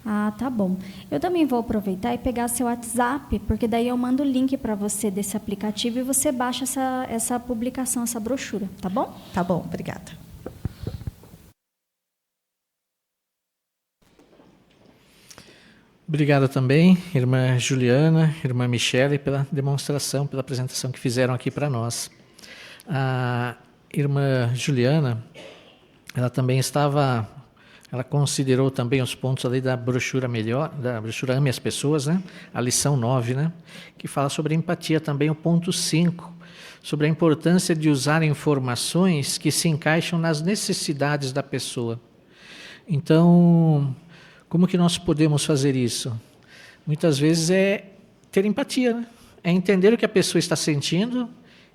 Ah, tá bom. Eu também vou aproveitar e pegar seu WhatsApp, porque daí eu mando o link para você desse aplicativo e você baixa essa publicação, essa brochura, tá bom? Tá bom, obrigada. Obrigado também, irmã Juliana, irmã Michele, pela demonstração, pela apresentação que fizeram aqui para nós. A irmã Juliana, ela também ela considerou também os pontos ali da brochura da brochura Ame as Pessoas, né? A lição 9, né? Que fala sobre empatia também, o ponto 5, sobre a importância de usar informações que se encaixam nas necessidades da pessoa. Então, como que nós podemos fazer isso? Muitas vezes é ter empatia, né? É entender o que a pessoa está sentindo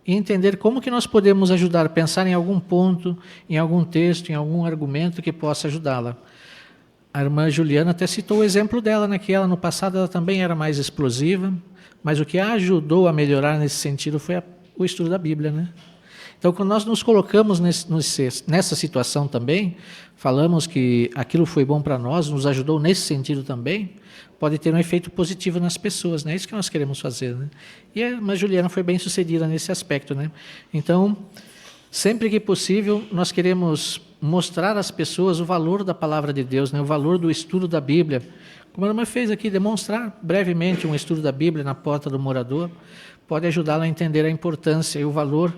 e entender como que nós podemos ajudar, pensar em algum ponto, em algum texto, em algum argumento que possa ajudá-la. A irmã Juliana até citou o exemplo dela, né, que ela no passado ela também era mais explosiva, mas o que a ajudou a melhorar nesse sentido foi o estudo da Bíblia, né? Então, quando nós nos colocamos nessa situação também, falamos que aquilo foi bom para nós, nos ajudou nesse sentido também, pode ter um efeito positivo nas pessoas, né? É isso que nós queremos fazer, né? E a irmã Juliana foi bem sucedida nesse aspecto, né? Então, sempre que possível, nós queremos mostrar às pessoas o valor da palavra de Deus, né? O valor do estudo da Bíblia. Como a irmã fez aqui, demonstrar brevemente um estudo da Bíblia na porta do morador, pode ajudá-la a entender a importância e o valor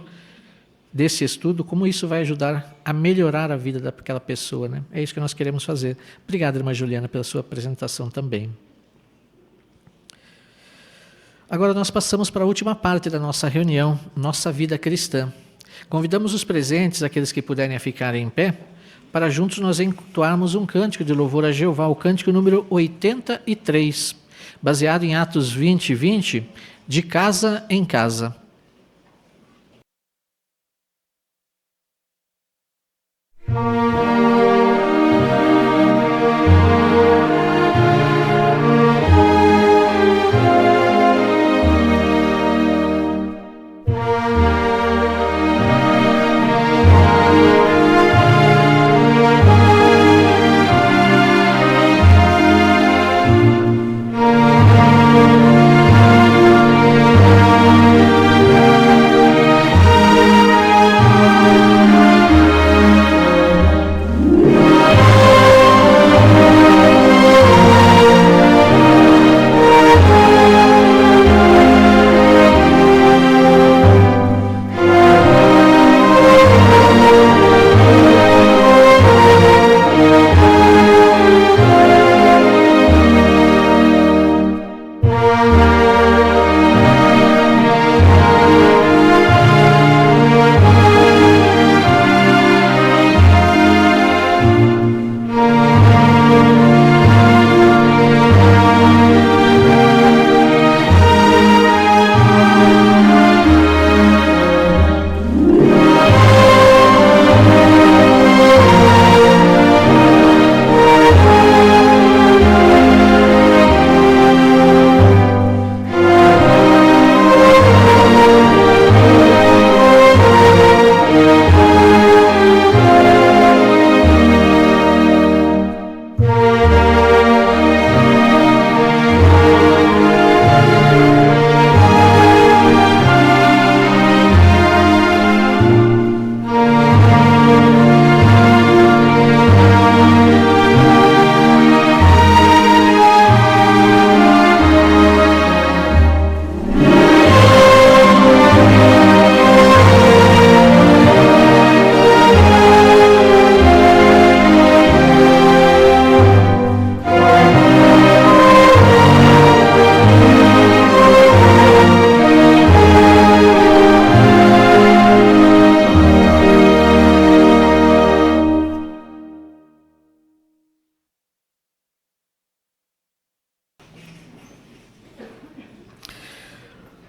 desse estudo, como isso vai ajudar a melhorar a vida daquela pessoa, né? É isso que nós queremos fazer. Obrigado, irmã Juliana, pela sua apresentação também. Agora nós passamos para a última parte da nossa reunião, nossa vida cristã. Convidamos os presentes, aqueles que puderem ficar em pé, para juntos nós entoarmos um cântico de louvor a Jeová, o cântico número 83, baseado em Atos 20, 20, de casa em casa.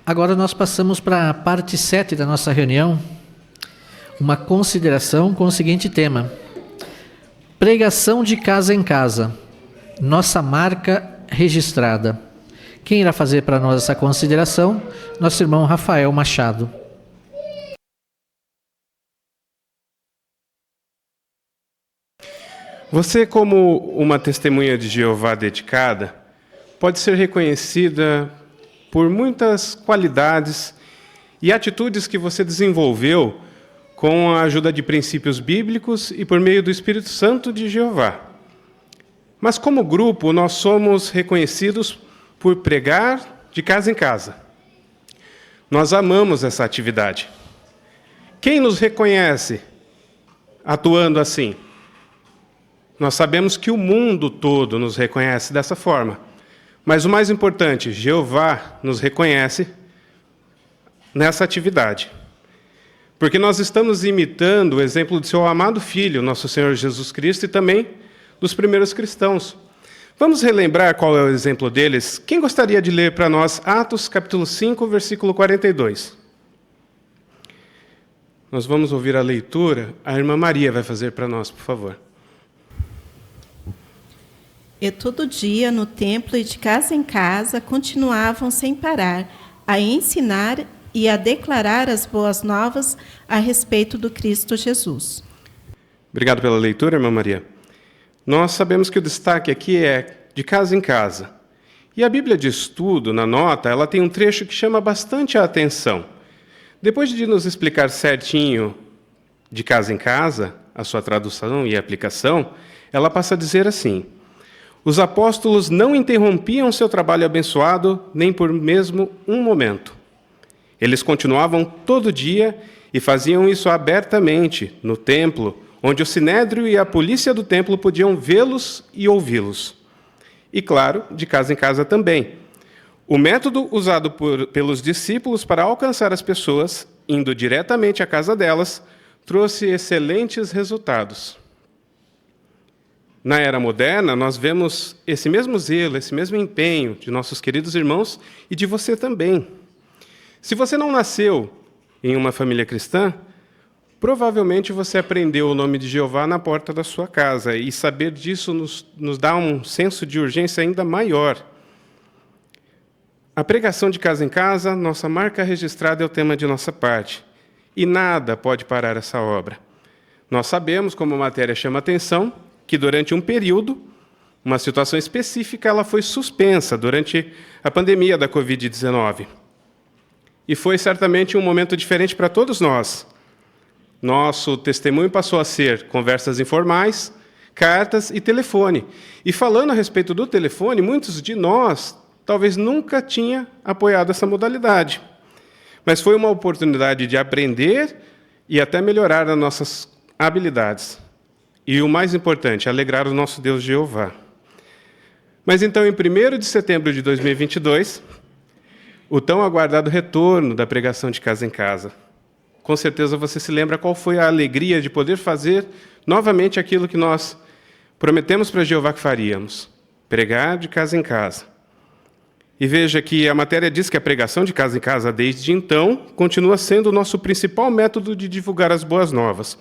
Agora nós passamos para a parte 7 da nossa reunião, uma consideração com o seguinte tema: pregação de casa em casa, nossa marca registrada. Quem irá fazer para nós essa consideração? Nosso irmão Rafael Machado. Você, como uma testemunha de Jeová dedicada, pode ser reconhecida por muitas qualidades e atitudes que você desenvolveu com a ajuda de princípios bíblicos e por meio do Espírito Santo de Jeová. Mas, como grupo, nós somos reconhecidos por pregar de casa em casa. Nós amamos essa atividade. Quem nos reconhece atuando assim? Nós sabemos que o mundo todo nos reconhece dessa forma. Mas o mais importante, Jeová nos reconhece nessa atividade. Porque nós estamos imitando o exemplo do seu amado Filho, nosso Senhor Jesus Cristo, e também dos primeiros cristãos. Vamos relembrar qual é o exemplo deles? Quem gostaria de ler para nós Atos capítulo 5, versículo 42? Nós vamos ouvir a leitura. A irmã Maria vai fazer para nós, por favor. E todo dia, no templo e de casa em casa, continuavam sem parar a ensinar e a declarar as boas novas a respeito do Cristo Jesus. Obrigado pela leitura, irmã Maria. Nós sabemos que o destaque aqui é de casa em casa. E a Bíblia de Estudo, na nota, ela tem um trecho que chama bastante a atenção. Depois de nos explicar certinho de casa em casa, a sua tradução e aplicação, ela passa a dizer assim: os apóstolos não interrompiam seu trabalho abençoado nem por mesmo um momento. Eles continuavam todo dia e faziam isso abertamente no templo, onde o sinédrio e a polícia do templo podiam vê-los e ouvi-los. E, claro, de casa em casa também. O método usado pelos discípulos para alcançar as pessoas, indo diretamente à casa delas, trouxe excelentes resultados. Na era moderna, nós vemos esse mesmo zelo, esse mesmo empenho de nossos queridos irmãos e de você também. Se você não nasceu em uma família cristã, provavelmente você aprendeu o nome de Jeová na porta da sua casa, e saber disso nos dá um senso de urgência ainda maior. A pregação de casa em casa, nossa marca registrada, é o tema de nossa parte. E nada pode parar essa obra. Nós sabemos, como a matéria chama atenção, que durante um período, uma situação específica, ela foi suspensa durante a pandemia da Covid-19. E foi certamente um momento diferente para todos nós. Nosso testemunho passou a ser conversas informais, cartas e telefone. E falando a respeito do telefone, muitos de nós talvez nunca tinham apoiado essa modalidade. Mas foi uma oportunidade de aprender e até melhorar as nossas habilidades. E o mais importante, alegrar o nosso Deus Jeová. Mas então, em 1º de setembro de 2022, o tão aguardado retorno da pregação de casa em casa. Com certeza você se lembra qual foi a alegria de poder fazer novamente aquilo que nós prometemos para Jeová que faríamos: pregar de casa em casa. E veja que a matéria diz que a pregação de casa em casa, desde então, continua sendo o nosso principal método de divulgar as boas novas.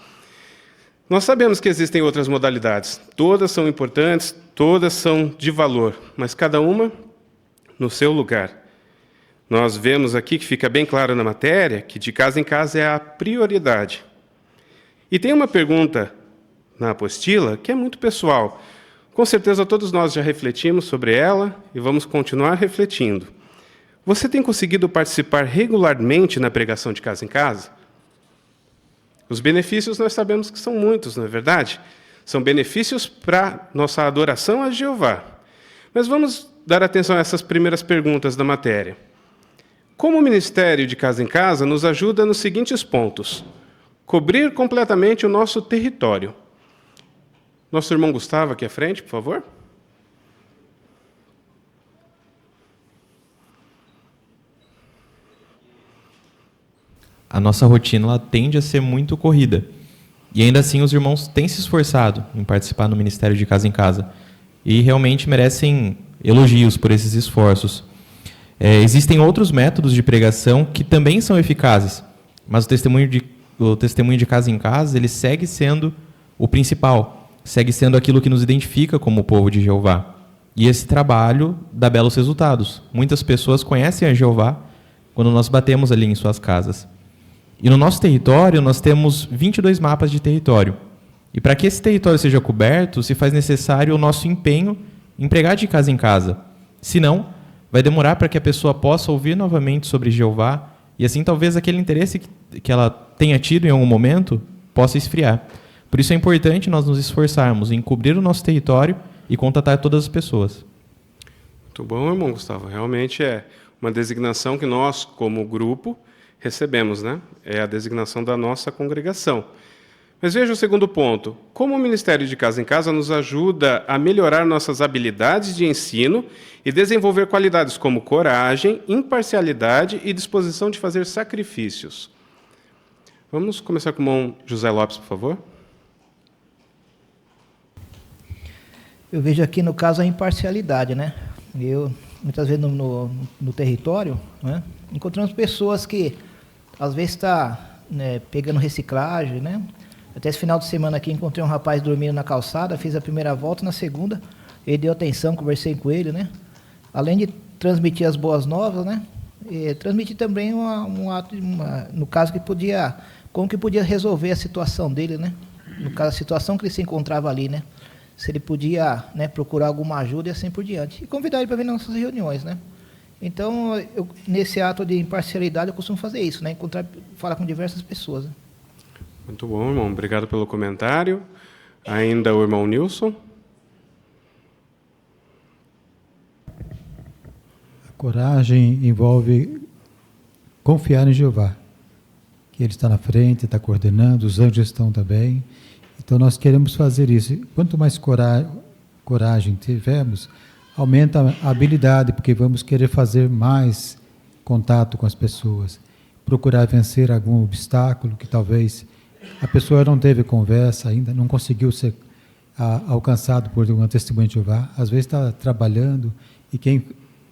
Nós sabemos que existem outras modalidades. Todas são importantes, todas são de valor, mas cada uma no seu lugar. Nós vemos aqui que fica bem claro na matéria que de casa em casa é a prioridade. E tem uma pergunta na apostila que é muito pessoal. Com certeza todos nós já refletimos sobre ela e vamos continuar refletindo. Você tem conseguido participar regularmente na pregação de casa em casa? Os benefícios nós sabemos que são muitos, não é verdade? São benefícios para nossa adoração a Jeová. Mas vamos dar atenção a essas primeiras perguntas da matéria. Como o ministério de casa em casa nos ajuda nos seguintes pontos: cobrir completamente o nosso território. Nosso irmão Gustavo aqui à frente, por favor. A nossa rotina ela tende a ser muito corrida. E ainda assim os irmãos têm se esforçado em participar no ministério de casa em casa. E realmente merecem elogios por esses esforços. Existem outros métodos de pregação que também são eficazes, mas o testemunho de casa em casa, ele segue sendo o principal, segue sendo aquilo que nos identifica como o povo de Jeová. E esse trabalho dá belos resultados. Muitas pessoas conhecem a Jeová quando nós batemos ali em suas casas. E no nosso território, nós temos 22 mapas de território. E para que esse território seja coberto, se faz necessário o nosso empenho em pregar de casa em casa. Senão, vai demorar para que a pessoa possa ouvir novamente sobre Jeová, e assim talvez aquele interesse que ela tenha tido em algum momento possa esfriar. Por isso é importante nós nos esforçarmos em cobrir o nosso território e contatar todas as pessoas. Muito bom, irmão Gustavo. Realmente é uma designação que nós, como grupo, recebemos, né? É a designação da nossa congregação. Mas veja o segundo ponto. Como o Ministério de Casa em Casa nos ajuda a melhorar nossas habilidades de ensino e desenvolver qualidades como coragem, imparcialidade e disposição de fazer sacrifícios. Vamos começar com o irmão José Lopes, por favor. Eu vejo aqui, no caso, a imparcialidade, né? Muitas vezes, no território, né, encontramos pessoas que, às vezes, estão pegando reciclagem, né? Até esse final de semana aqui, encontrei um rapaz dormindo na calçada, fiz a primeira volta, na segunda, ele deu atenção, conversei com ele, né? Além de transmitir as boas novas, né? Transmitir também no caso, como que podia resolver a situação dele, né? No caso, a situação que ele se encontrava ali, né? Se ele podia, né, procurar alguma ajuda e assim por diante. E convidar ele para vir nas nossas reuniões, né? Então, nesse ato de imparcialidade, eu costumo fazer isso, né? Falar com diversas pessoas. Né? Muito bom, irmão. Obrigado pelo comentário. Ainda o irmão Nilson. A coragem envolve confiar em Jeová, que Ele está na frente, está coordenando, os anjos estão também. Então, nós queremos fazer isso. Quanto mais coragem tivermos, aumenta a habilidade, porque vamos querer fazer mais contato com as pessoas, procurar vencer algum obstáculo que talvez a pessoa não teve conversa ainda, não conseguiu ser alcançado por uma testemunha de Jeová. Às vezes está trabalhando e quem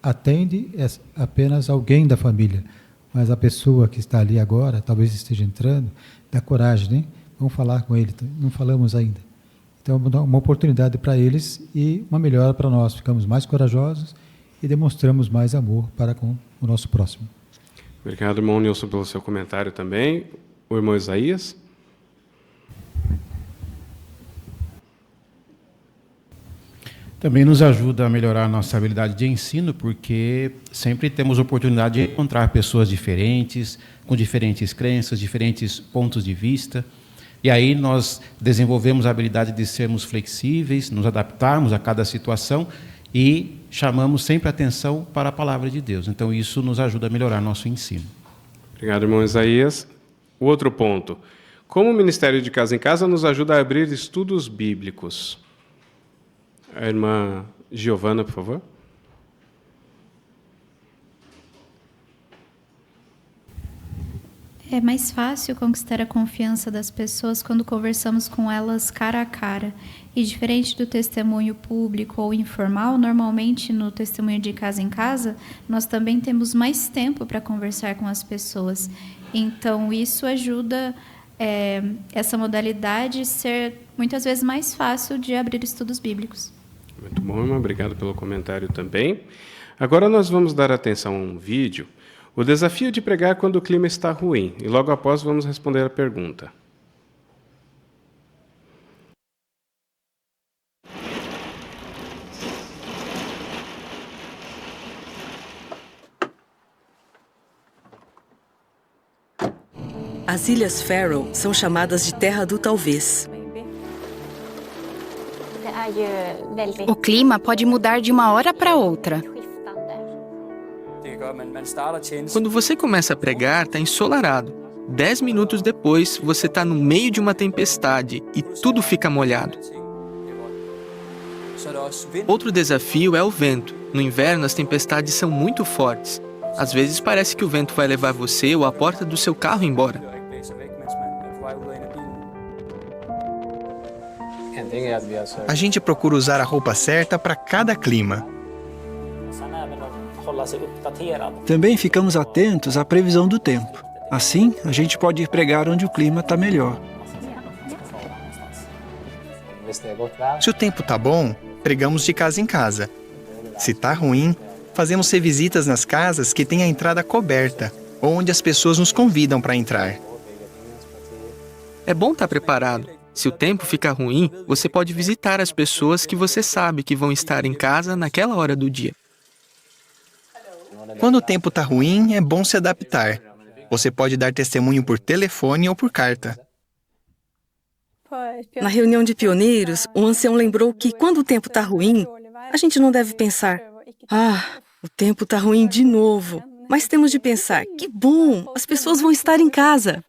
atende é apenas alguém da família, mas a pessoa que está ali agora, talvez esteja entrando, dá coragem, né? Vamos falar com ele, não falamos ainda. Então, uma oportunidade para eles e uma melhora para nós. Ficamos mais corajosos e demonstramos mais amor para com o nosso próximo. Obrigado, irmão Nilson, pelo seu comentário também. O irmão Isaías. Também nos ajuda a melhorar a nossa habilidade de ensino, porque sempre temos oportunidade de encontrar pessoas diferentes, com diferentes crenças, diferentes pontos de vista. E aí nós desenvolvemos a habilidade de sermos flexíveis, nos adaptarmos a cada situação e chamamos sempre atenção para a palavra de Deus. Então isso nos ajuda a melhorar nosso ensino. Obrigado, irmão Isaías. O outro ponto. Como o Ministério de Casa em Casa nos ajuda a abrir estudos bíblicos? A irmã Giovana, por favor. É mais fácil conquistar a confiança das pessoas quando conversamos com elas cara a cara. E diferente do testemunho público ou informal, normalmente no testemunho de casa em casa, nós também temos mais tempo para conversar com as pessoas. Então, isso ajuda essa modalidade a ser muitas vezes mais fácil de abrir estudos bíblicos. Muito bom, irmão. Obrigado pelo comentário também. Agora nós vamos dar atenção a um vídeo. O desafio de pregar quando o clima está ruim. E logo após vamos responder a pergunta. As Ilhas Faroe são chamadas de Terra do Talvez. O clima pode mudar de uma hora para outra. Quando você começa a pregar, está ensolarado. 10 minutos depois, você está no meio de uma tempestade e tudo fica molhado. Outro desafio é o vento. No inverno, as tempestades são muito fortes. Às vezes parece que o vento vai levar você ou a porta do seu carro embora. A gente procura usar a roupa certa para cada clima. Também ficamos atentos à previsão do tempo. Assim, a gente pode ir pregar onde o clima está melhor. Se o tempo está bom, pregamos de casa em casa. Se está ruim, fazemos visitas nas casas que têm a entrada coberta, ou onde as pessoas nos convidam para entrar. É bom estar preparado. Se o tempo ficar ruim, você pode visitar as pessoas que você sabe que vão estar em casa naquela hora do dia. Quando o tempo está ruim, é bom se adaptar. Você pode dar testemunho por telefone ou por carta. Na reunião de pioneiros, o ancião lembrou que quando o tempo está ruim, a gente não deve pensar: o tempo está ruim de novo. Mas temos de pensar: que bom, as pessoas vão estar em casa.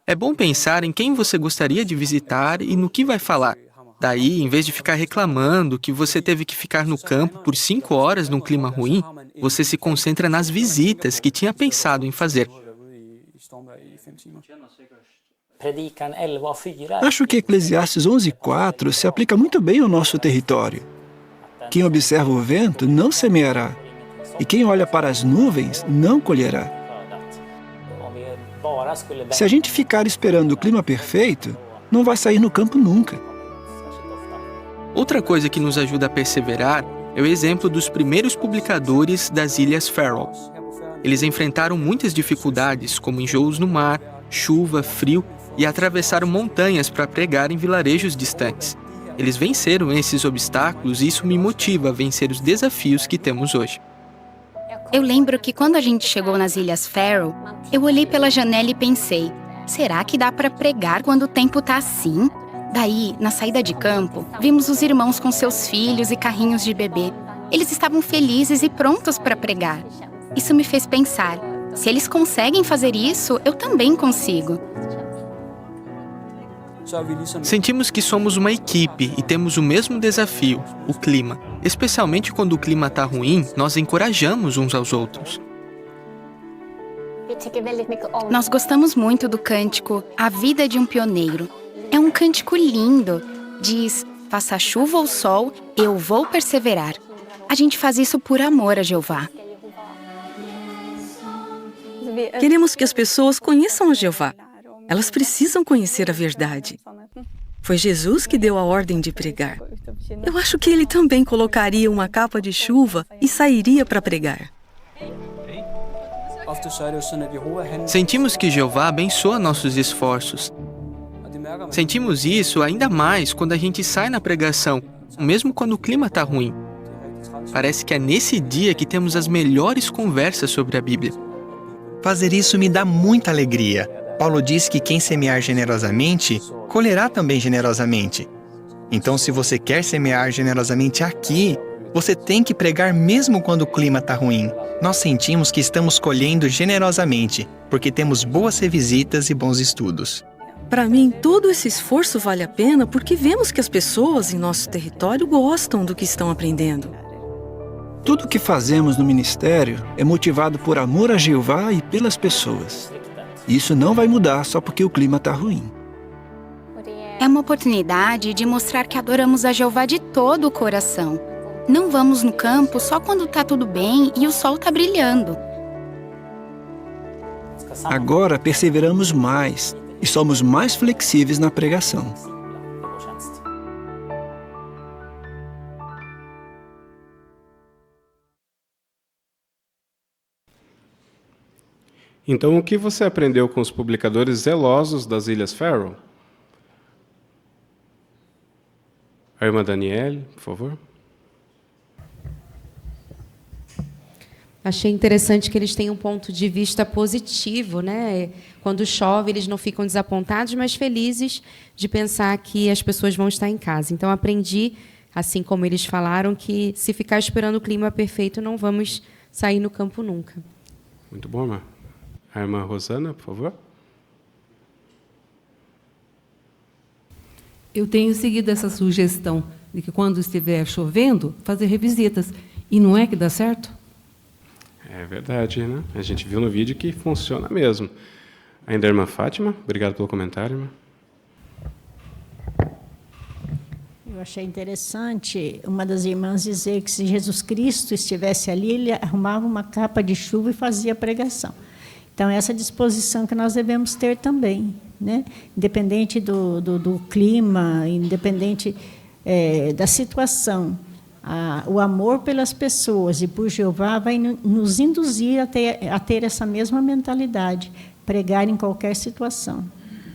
É bom pensar em quem você gostaria de visitar e no que vai falar. Daí, em vez de ficar reclamando que você teve que ficar no campo por 5 horas num clima ruim, você se concentra nas visitas que tinha pensado em fazer. Acho que Eclesiastes 11:4 se aplica muito bem ao nosso território. Quem observa o vento não semeará, e quem olha para as nuvens não colherá. Se a gente ficar esperando o clima perfeito, não vai sair no campo nunca. Outra coisa que nos ajuda a perseverar é o exemplo dos primeiros publicadores das Ilhas Faroe. Eles enfrentaram muitas dificuldades, como enjoos no mar, chuva, frio, e atravessaram montanhas para pregar em vilarejos distantes. Eles venceram esses obstáculos e isso me motiva a vencer os desafios que temos hoje. Eu lembro que quando a gente chegou nas Ilhas Faroe, eu olhei pela janela e pensei: será que dá para pregar quando o tempo tá assim? Daí, na saída de campo, vimos os irmãos com seus filhos e carrinhos de bebê. Eles estavam felizes e prontos para pregar. Isso me fez pensar: se eles conseguem fazer isso, eu também consigo. Sentimos que somos uma equipe e temos o mesmo desafio, o clima. Especialmente quando o clima está ruim, nós encorajamos uns aos outros. Nós gostamos muito do cântico A Vida de um Pioneiro. É um cântico lindo. Diz: faça chuva ou sol, eu vou perseverar. A gente faz isso por amor a Jeová. Queremos que as pessoas conheçam a Jeová. Elas precisam conhecer a verdade. Foi Jesus que deu a ordem de pregar. Eu acho que ele também colocaria uma capa de chuva e sairia para pregar. Sentimos que Jeová abençoa nossos esforços. Sentimos isso ainda mais quando a gente sai na pregação, mesmo quando o clima está ruim. Parece que é nesse dia que temos as melhores conversas sobre a Bíblia. Fazer isso me dá muita alegria. Paulo diz que quem semear generosamente, colherá também generosamente. Então, se você quer semear generosamente aqui, você tem que pregar mesmo quando o clima está ruim. Nós sentimos que estamos colhendo generosamente, porque temos boas revisitas e bons estudos. Para mim, todo esse esforço vale a pena porque vemos que as pessoas em nosso território gostam do que estão aprendendo. Tudo o que fazemos no ministério é motivado por amor a Jeová e pelas pessoas. Isso não vai mudar só porque o clima está ruim. É uma oportunidade de mostrar que adoramos a Jeová de todo o coração. Não vamos no campo só quando está tudo bem e o sol está brilhando. Agora perseveramos mais e somos mais flexíveis na pregação. Então, o que você aprendeu com os publicadores zelosos das Ilhas Faroe? A irmã Daniele, por favor. Achei interessante que eles têm um ponto de vista positivo, né? Quando chove, eles não ficam desapontados, mas felizes de pensar que as pessoas vão estar em casa. Então, aprendi, assim como eles falaram, que se ficar esperando o clima perfeito, não vamos sair no campo nunca. Muito bom, irmã. A irmã Rosana, por favor. Eu tenho seguido essa sugestão de que, quando estiver chovendo, fazer revisitas. E não é que dá certo? É verdade, né? A gente viu no vídeo que funciona mesmo. Ainda a irmã Fátima, obrigado pelo comentário, irmã. Eu achei interessante uma das irmãs dizer que se Jesus Cristo estivesse ali, ele arrumava uma capa de chuva e fazia pregação. Então, essa disposição que nós devemos ter também, né? Independente do clima, independente da situação. O amor pelas pessoas e por Jeová vai nos induzir a ter essa mesma mentalidade, pregar em qualquer situação.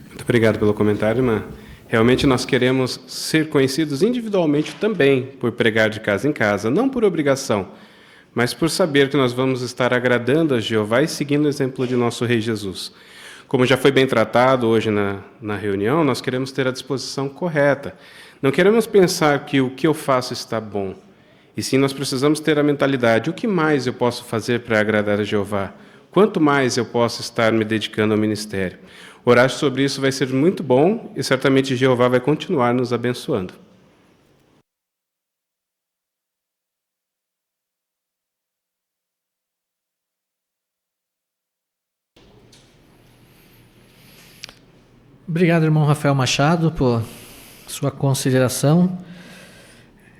Muito obrigado pelo comentário, irmã. Realmente nós queremos ser conhecidos individualmente também por pregar de casa em casa, não por obrigação, mas por saber que nós vamos estar agradando a Jeová e seguindo o exemplo de nosso Rei Jesus. Como já foi bem tratado hoje na reunião, nós queremos ter a disposição correta. Não queremos pensar que o que eu faço está bom, e sim nós precisamos ter a mentalidade: o que mais eu posso fazer para agradar a Jeová? Quanto mais eu posso estar me dedicando ao ministério? Orar sobre isso vai ser muito bom e certamente Jeová vai continuar nos abençoando. Obrigado, irmão Rafael Machado, por sua consideração.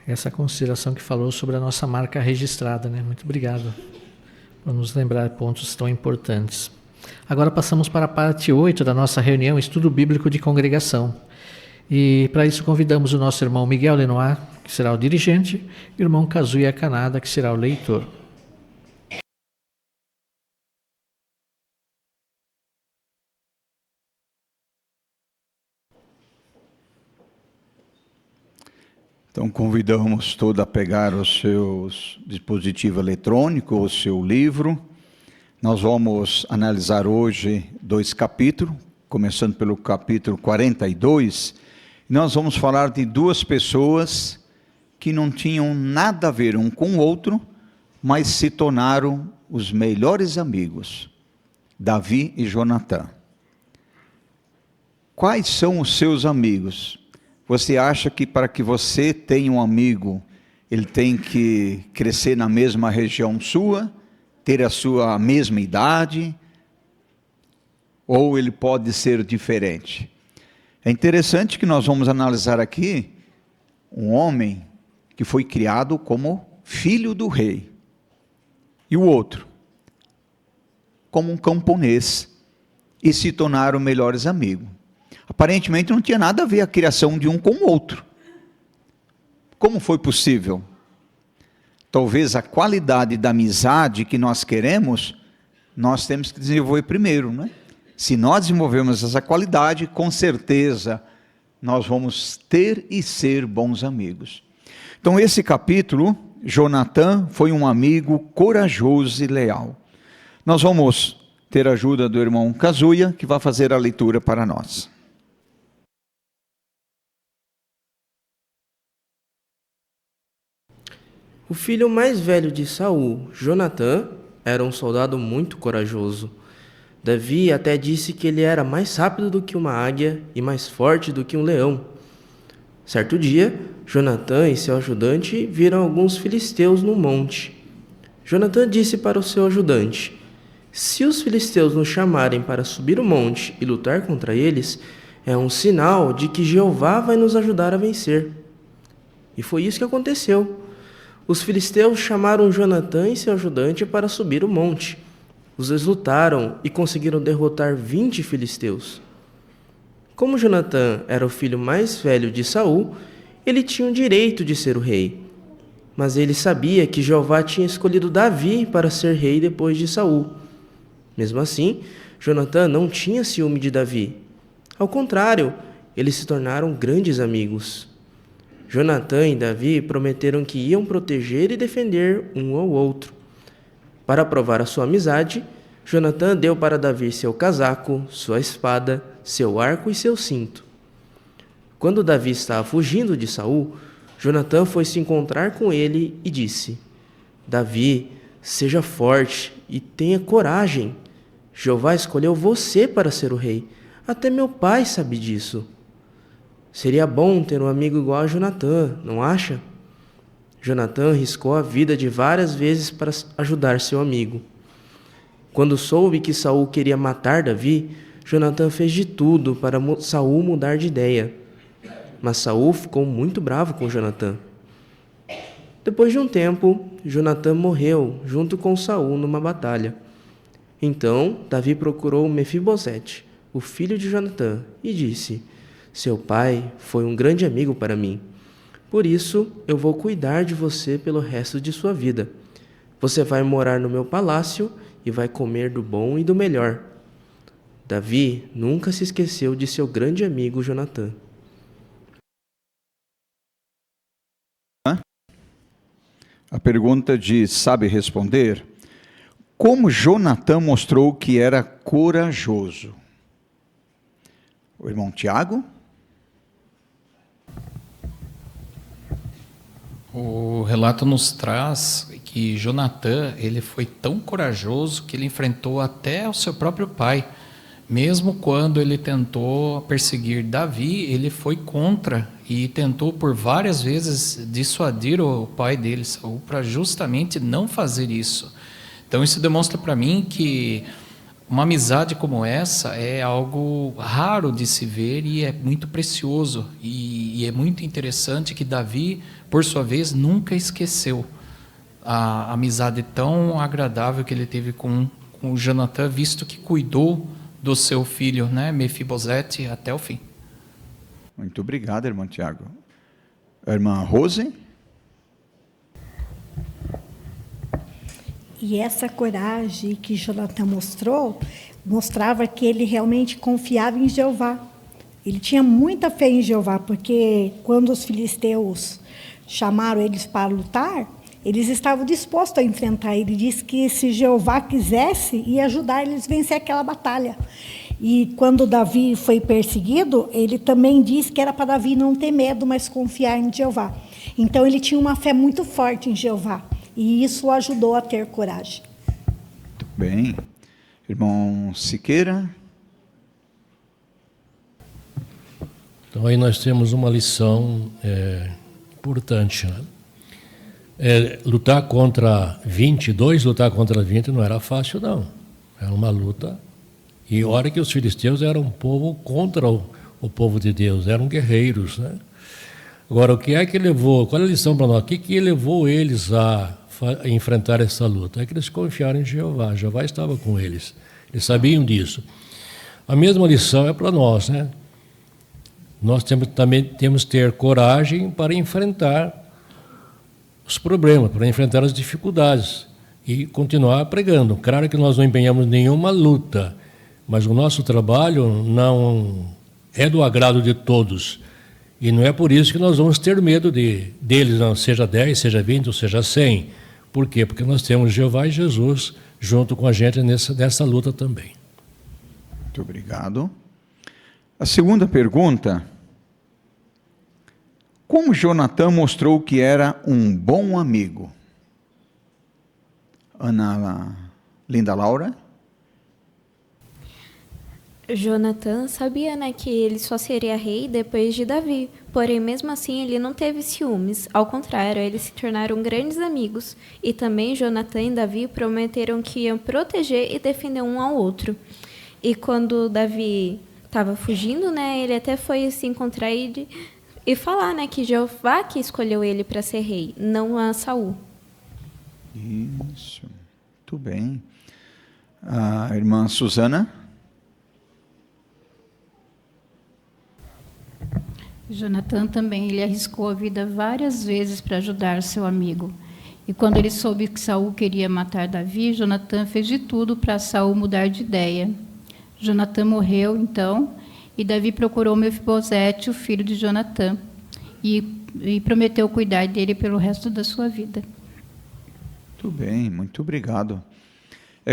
Essa consideração que falou sobre a nossa marca registrada, né? Muito obrigado por nos lembrar pontos tão importantes. Agora passamos para a parte 8 da nossa reunião Estudo Bíblico de Congregação. E para isso convidamos o nosso irmão Miguel Lenoir, que será o dirigente, e o irmão Kazuya Kanada, que será o leitor. Então, convidamos todos a pegar o seu dispositivo eletrônico, o seu livro. Nós vamos analisar hoje 2 capítulos, começando pelo capítulo 42. Nós vamos falar de 2 pessoas que não tinham nada a ver um com o outro, mas se tornaram os melhores amigos, Davi e Jonatã. Quais são os seus amigos? Você acha que para que você tenha um amigo, ele tem que crescer na mesma região sua, ter a sua mesma idade, ou ele pode ser diferente? É interessante que nós vamos analisar aqui um homem que foi criado como filho do rei, e o outro como um camponês, e se tornaram melhores amigos. Aparentemente não tinha nada a ver a criação de um com o outro. Como foi possível? Talvez a qualidade da amizade que nós queremos, nós temos que desenvolver primeiro, né? Se nós desenvolvermos essa qualidade, com certeza nós vamos ter e ser bons amigos. Então esse capítulo, Jonatã foi um amigo corajoso e leal. Nós vamos ter a ajuda do irmão Kazuya, que vai fazer a leitura para nós. O filho mais velho de Saul, Jonatã, era um soldado muito corajoso. Davi até disse que ele era mais rápido do que uma águia e mais forte do que um leão. Certo dia, Jonatã e seu ajudante viram alguns filisteus no monte. Jonatã disse para o seu ajudante: se os filisteus nos chamarem para subir o monte e lutar contra eles, é um sinal de que Jeová vai nos ajudar a vencer. E foi isso que aconteceu. Os filisteus chamaram Jonatã e seu ajudante para subir o monte. Os dois lutaram e conseguiram derrotar 20 filisteus. Como Jonatã era o filho mais velho de Saul, ele tinha o direito de ser o rei. Mas ele sabia que Jeová tinha escolhido Davi para ser rei depois de Saul. Mesmo assim, Jonatã não tinha ciúme de Davi. Ao contrário, eles se tornaram grandes amigos. Jonatã e Davi prometeram que iam proteger e defender um ao outro. Para provar a sua amizade, Jonatã deu para Davi seu casaco, sua espada, seu arco e seu cinto. Quando Davi estava fugindo de Saul, Jonatã foi se encontrar com ele e disse: Davi, seja forte e tenha coragem. Jeová escolheu você para ser o rei. Até meu pai sabe disso. Seria bom ter um amigo igual a Jonatã, não acha? Jonatã arriscou a vida de várias vezes para ajudar seu amigo. Quando soube que Saul queria matar Davi, Jonatã fez de tudo para Saul mudar de ideia. mas Saul ficou muito bravo com Jonatã. Depois de um tempo, Jonatã morreu junto com Saul numa batalha. Então, Davi procurou Mefibosete, o filho de Jonatã, e disse: seu pai foi um grande amigo para mim. Por isso, eu vou cuidar de você pelo resto de sua vida. Você vai morar no meu palácio e vai comer do bom e do melhor. Davi nunca se esqueceu de seu grande amigo Jonatã. A pergunta de sabe responder: como Jonatã mostrou que era corajoso? O irmão Tiago? O relato nos traz que Jonatã, ele foi tão corajoso que ele enfrentou até o seu próprio pai. Mesmo quando ele tentou perseguir Davi, ele foi contra e tentou por várias vezes dissuadir o pai dele, Saul, para justamente não fazer isso. Então isso demonstra para mim que uma amizade como essa é algo raro de se ver e é muito precioso. E é muito interessante que Davi, por sua vez, nunca esqueceu a amizade tão agradável que ele teve com o Jonatã, visto que cuidou do seu filho, né, Mefibosete, até o fim. Muito obrigado, irmão Tiago. Irmã Rose? E essa coragem que Jonatã mostrava que ele realmente confiava em Jeová. Ele tinha muita fé em Jeová, porque quando os filisteus chamaram eles para lutar, eles estavam dispostos a enfrentar. Ele disse que se Jeová quisesse, ia ajudar eles a vencer aquela batalha. E quando Davi foi perseguido, ele também disse que era para Davi não ter medo, mas confiar em Jeová. Então ele tinha uma fé muito forte em Jeová. E isso o ajudou a ter coragem. Muito bem. Irmão Siqueira? Então aí nós temos uma lição importante, né? Lutar contra 22, lutar contra 20 não era fácil, não. Era uma luta. E olha que os filisteus eram um povo contra o povo de Deus, eram guerreiros, né? Agora, o que é que levou, qual é a lição para nós? O que levou eles a enfrentar essa luta? É que eles confiaram em Jeová. Jeová estava com eles. Eles sabiam disso. A mesma lição é para nós, né? Nós também temos que ter coragem para enfrentar os problemas, para enfrentar as dificuldades e continuar pregando. Claro que nós não empenhamos nenhuma luta, mas o nosso trabalho não é do agrado de todos. E não é por isso que nós vamos ter medo deles, não, seja 10, seja 20 ou seja 100. Por quê? Porque nós temos Jeová e Jesus junto com a gente nessa luta também. Muito obrigado. A segunda pergunta: como Jonatã mostrou que era um bom amigo? Ana Linda Laura? Jonatã sabia, né, que ele só seria rei depois de Davi. Porém, mesmo assim, ele não teve ciúmes. Ao contrário, eles se tornaram grandes amigos. E também Jonatã e Davi prometeram que iam proteger e defender um ao outro. E quando Davi estava fugindo, né, ele até foi se encontrar e falar, né, que Jeová que escolheu ele para ser rei, não a Saul. Isso, muito bem. A irmã Susana? Jonatã também, ele arriscou a vida várias vezes para ajudar seu amigo. E quando ele soube que Saul queria matar Davi, Jonatã fez de tudo para Saul mudar de ideia. Jonatã morreu, então, e Davi procurou Mefibosete, o filho de Jonatã, e prometeu cuidar dele pelo resto da sua vida. Muito bem, muito obrigado.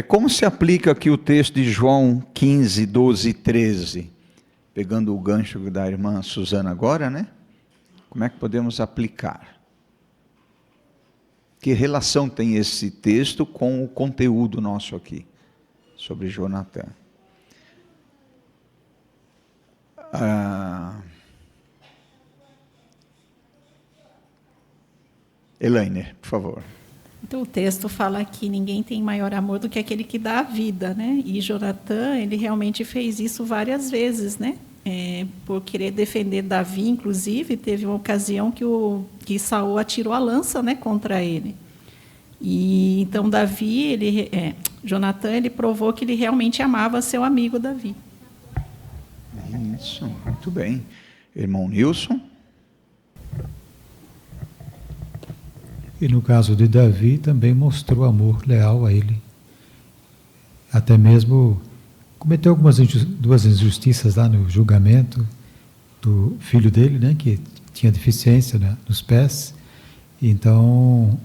Como se aplica aqui o texto de João 15, 12 e 13? Pegando o gancho da irmã Susana agora, né? Como é que podemos aplicar? Que relação tem esse texto com o conteúdo nosso aqui, sobre Jonatã? Elaine, por favor. Então, o texto fala que ninguém tem maior amor do que aquele que dá a vida, né? E Jonatã, ele realmente fez isso várias vezes, né? por querer defender Davi, inclusive, teve uma ocasião que Saul atirou a lança, né, contra ele. E então Jonatã, ele provou que ele realmente amava seu amigo Davi. Isso, muito bem. Irmão Nilson? E no caso de Davi, também mostrou amor leal a ele. Até mesmo cometeu duas injustiças lá no julgamento do filho dele, né, que tinha deficiência, né, nos pés. Então,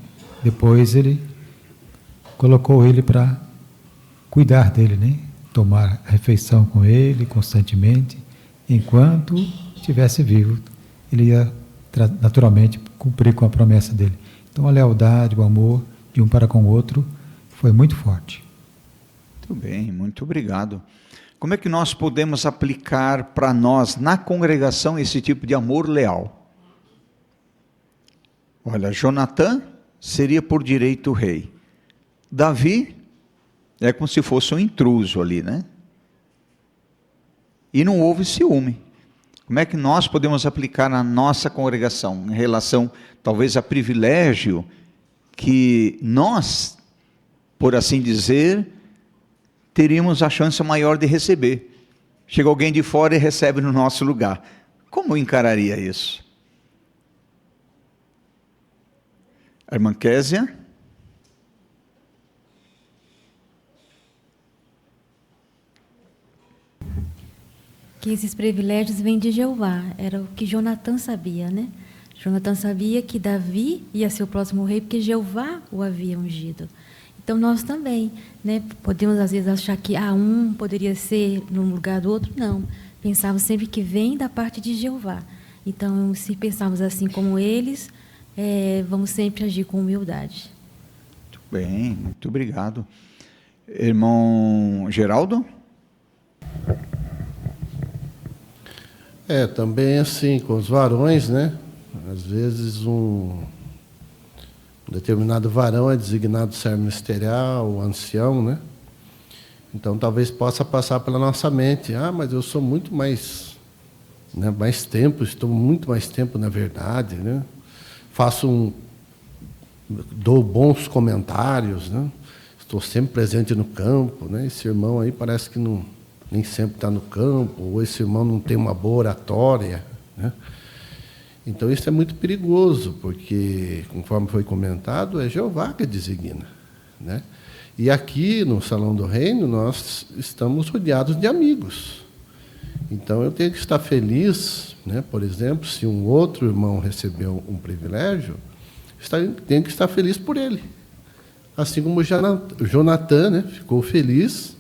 depois ele colocou ele para cuidar dele, né, tomar a refeição com ele constantemente, enquanto estivesse vivo. Ele ia naturalmente cumprir com a promessa dele. Então, a lealdade, o amor de um para com o outro foi muito forte. Muito bem, muito obrigado. Como é que nós podemos aplicar para nós, na congregação, esse tipo de amor leal? Olha, Jonatã seria por direito rei. Davi é como se fosse um intruso ali, né? E não houve ciúme. Como é que nós podemos aplicar na nossa congregação, em relação, talvez, a privilégio que nós, por assim dizer, teríamos a chance maior de receber. Chega alguém de fora e recebe no nosso lugar. Como eu encararia isso? A irmã Késia? Que esses privilégios vêm de Jeová. Era o que Jonatã sabia, né? Jonatã sabia que Davi ia ser o próximo rei, porque Jeová o havia ungido. Então, nós também, né, podemos às vezes achar que um poderia ser no lugar do outro. Não, pensamos sempre que vem da parte de Jeová. Então, se pensarmos assim como eles, vamos sempre agir com humildade. Muito bem, muito obrigado. Irmão Geraldo? Também assim, com os varões, né? Às vezes um determinado varão é designado servo ministerial, o ancião, né? Então, talvez possa passar pela nossa mente, mas eu sou muito mais, né, estou muito mais tempo na verdade, né? Dou bons comentários, né? Estou sempre presente no campo, né? Esse irmão aí parece que nem sempre está no campo, ou esse irmão não tem uma boa oratória, né? Então, isso é muito perigoso, porque, conforme foi comentado, é Jeová que designa, né? E aqui, no Salão do Reino, nós estamos rodeados de amigos. Então, eu tenho que estar feliz, né? Por exemplo, se um outro irmão recebeu um privilégio, tenho que estar feliz por ele. Assim como o Jonatã, né, ficou feliz,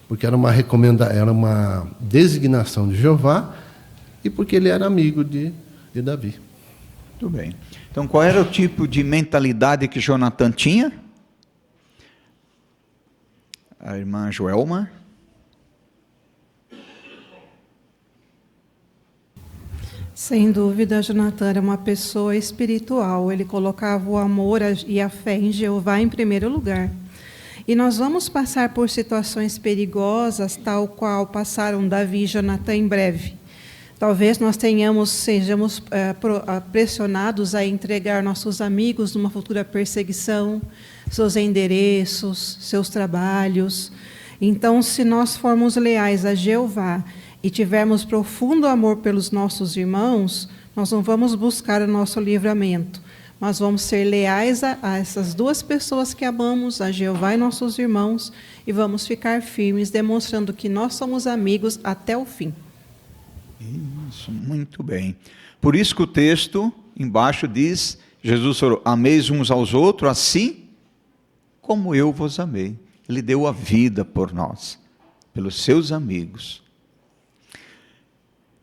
porque era uma designação de Jeová, e porque ele era amigo de Davi. Muito bem. Então, qual era o tipo de mentalidade que Jonatã tinha? A irmã Joelma? Sem dúvida, Jonatã era uma pessoa espiritual. Ele colocava o amor e a fé em Jeová em primeiro lugar. E nós vamos passar por situações perigosas, tal qual passaram Davi e Jonatã em breve. Talvez nós sejamos pressionados a entregar nossos amigos numa futura perseguição, seus endereços, seus trabalhos. Então, se nós formos leais a Jeová e tivermos profundo amor pelos nossos irmãos, nós não vamos buscar o nosso livramento, mas vamos ser leais a essas duas pessoas que amamos, a Jeová e nossos irmãos, e vamos ficar firmes, demonstrando que nós somos amigos até o fim. Isso, muito bem. Por isso que o texto embaixo diz, Jesus falou, ameis uns aos outros assim como eu vos amei. Ele deu a vida por nós, pelos seus amigos.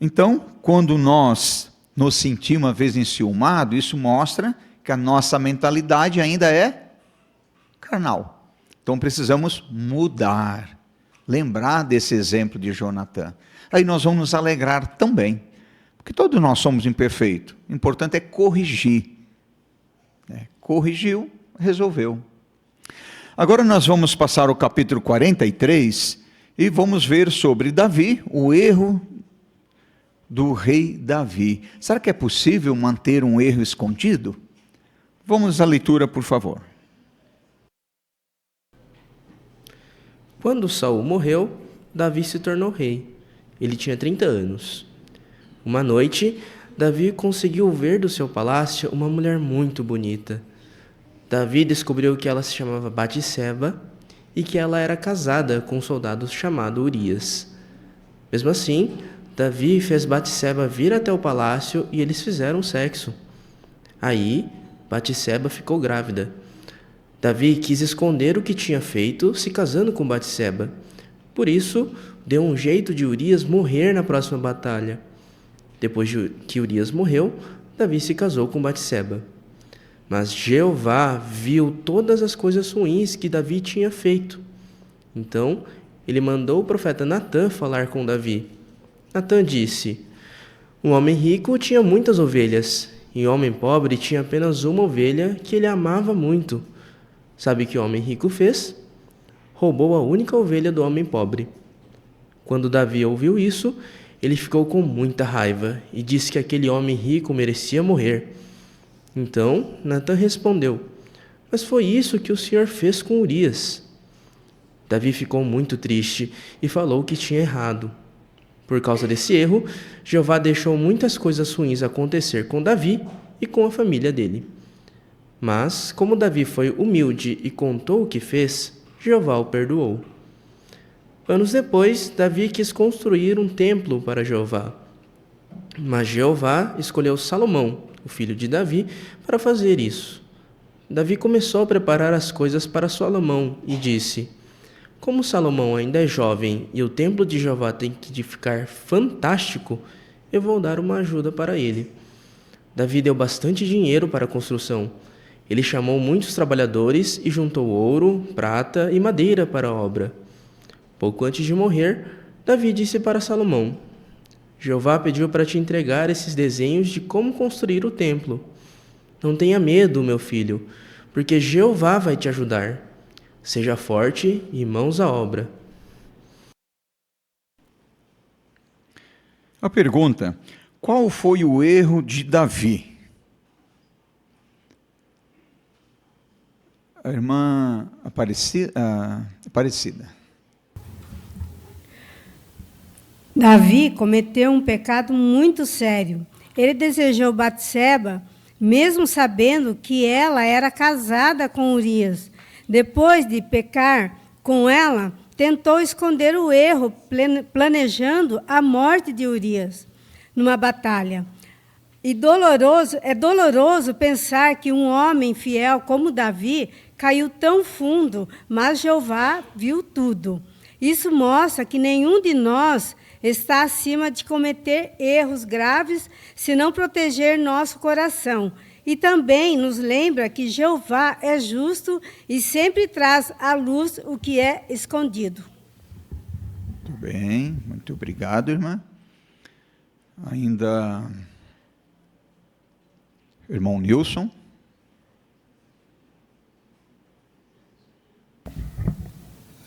Então, quando nós nos sentimos uma vez enciumados, isso mostra que a nossa mentalidade ainda é carnal. Então precisamos mudar, lembrar desse exemplo de Jonatã. Aí nós vamos nos alegrar também, porque todos nós somos imperfeitos. O importante é corrigir. Corrigiu, resolveu. Agora nós vamos passar ao capítulo 43 e vamos ver sobre Davi, o erro do rei Davi. Será que é possível manter um erro escondido? Vamos à leitura, por favor. Quando Saul morreu, Davi se tornou rei. Ele tinha 30 anos. Uma noite, Davi conseguiu ver do seu palácio uma mulher muito bonita. Davi descobriu que ela se chamava Batseba e que ela era casada com um soldado chamado Urias. Mesmo assim, Davi fez Batseba vir até o palácio e eles fizeram sexo. Aí, Batseba ficou grávida. Davi quis esconder o que tinha feito se casando com Batseba. Por isso, deu um jeito de Urias morrer na próxima batalha. Depois que Urias morreu, Davi se casou com Batseba. Mas Jeová viu todas as coisas ruins que Davi tinha feito. Então, ele mandou o profeta Natã falar com Davi. Natã disse: um homem rico tinha muitas ovelhas, e um homem pobre tinha apenas uma ovelha que ele amava muito. Sabe o que o homem rico fez? Roubou a única ovelha do homem pobre. Quando Davi ouviu isso, ele ficou com muita raiva e disse que aquele homem rico merecia morrer. Então, Natã respondeu: mas foi isso que o Senhor fez com Urias. Davi ficou muito triste e falou que tinha errado. Por causa desse erro, Jeová deixou muitas coisas ruins acontecer com Davi e com a família dele. Mas, como Davi foi humilde e contou o que fez, Jeová o perdoou. Anos depois, Davi quis construir um templo para Jeová. Mas Jeová escolheu Salomão, o filho de Davi, para fazer isso. Davi começou a preparar as coisas para Salomão e disse: como Salomão ainda é jovem e o templo de Jeová tem que ficar fantástico, eu vou dar uma ajuda para ele. Davi deu bastante dinheiro para a construção. Ele chamou muitos trabalhadores e juntou ouro, prata e madeira para a obra. Pouco antes de morrer, Davi disse para Salomão: Jeová pediu para te entregar esses desenhos de como construir o templo. Não tenha medo, meu filho, porque Jeová vai te ajudar. Seja forte e mãos à obra. A pergunta: qual foi o erro de Davi? A irmã Aparecida. Davi cometeu um pecado muito sério. Ele desejou Batseba, mesmo sabendo que ela era casada com Urias. Depois de pecar com ela, tentou esconder o erro, planejando a morte de Urias numa batalha. E é doloroso pensar que um homem fiel como Davi caiu tão fundo, mas Jeová viu tudo. Isso mostra que nenhum de nós está acima de cometer erros graves se não proteger nosso coração. E também nos lembra que Jeová é justo e sempre traz à luz o que é escondido. Muito bem, muito obrigado, irmã. Ainda, irmão Nilson.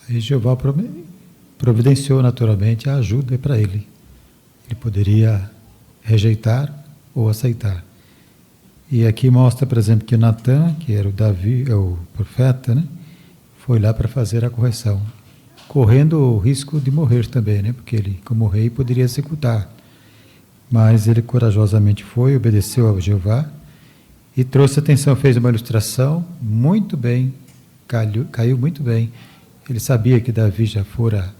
Aí Jeová providenciou naturalmente a ajuda para ele. Ele poderia rejeitar ou aceitar. E aqui mostra, por exemplo, que Natã, que era o profeta, né, foi lá para fazer a correção, correndo o risco de morrer também, né, porque ele, como rei, poderia executar. Mas ele corajosamente foi, obedeceu a Jeová e trouxe atenção, fez uma ilustração muito bem, caiu muito bem. Ele sabia que Davi já fora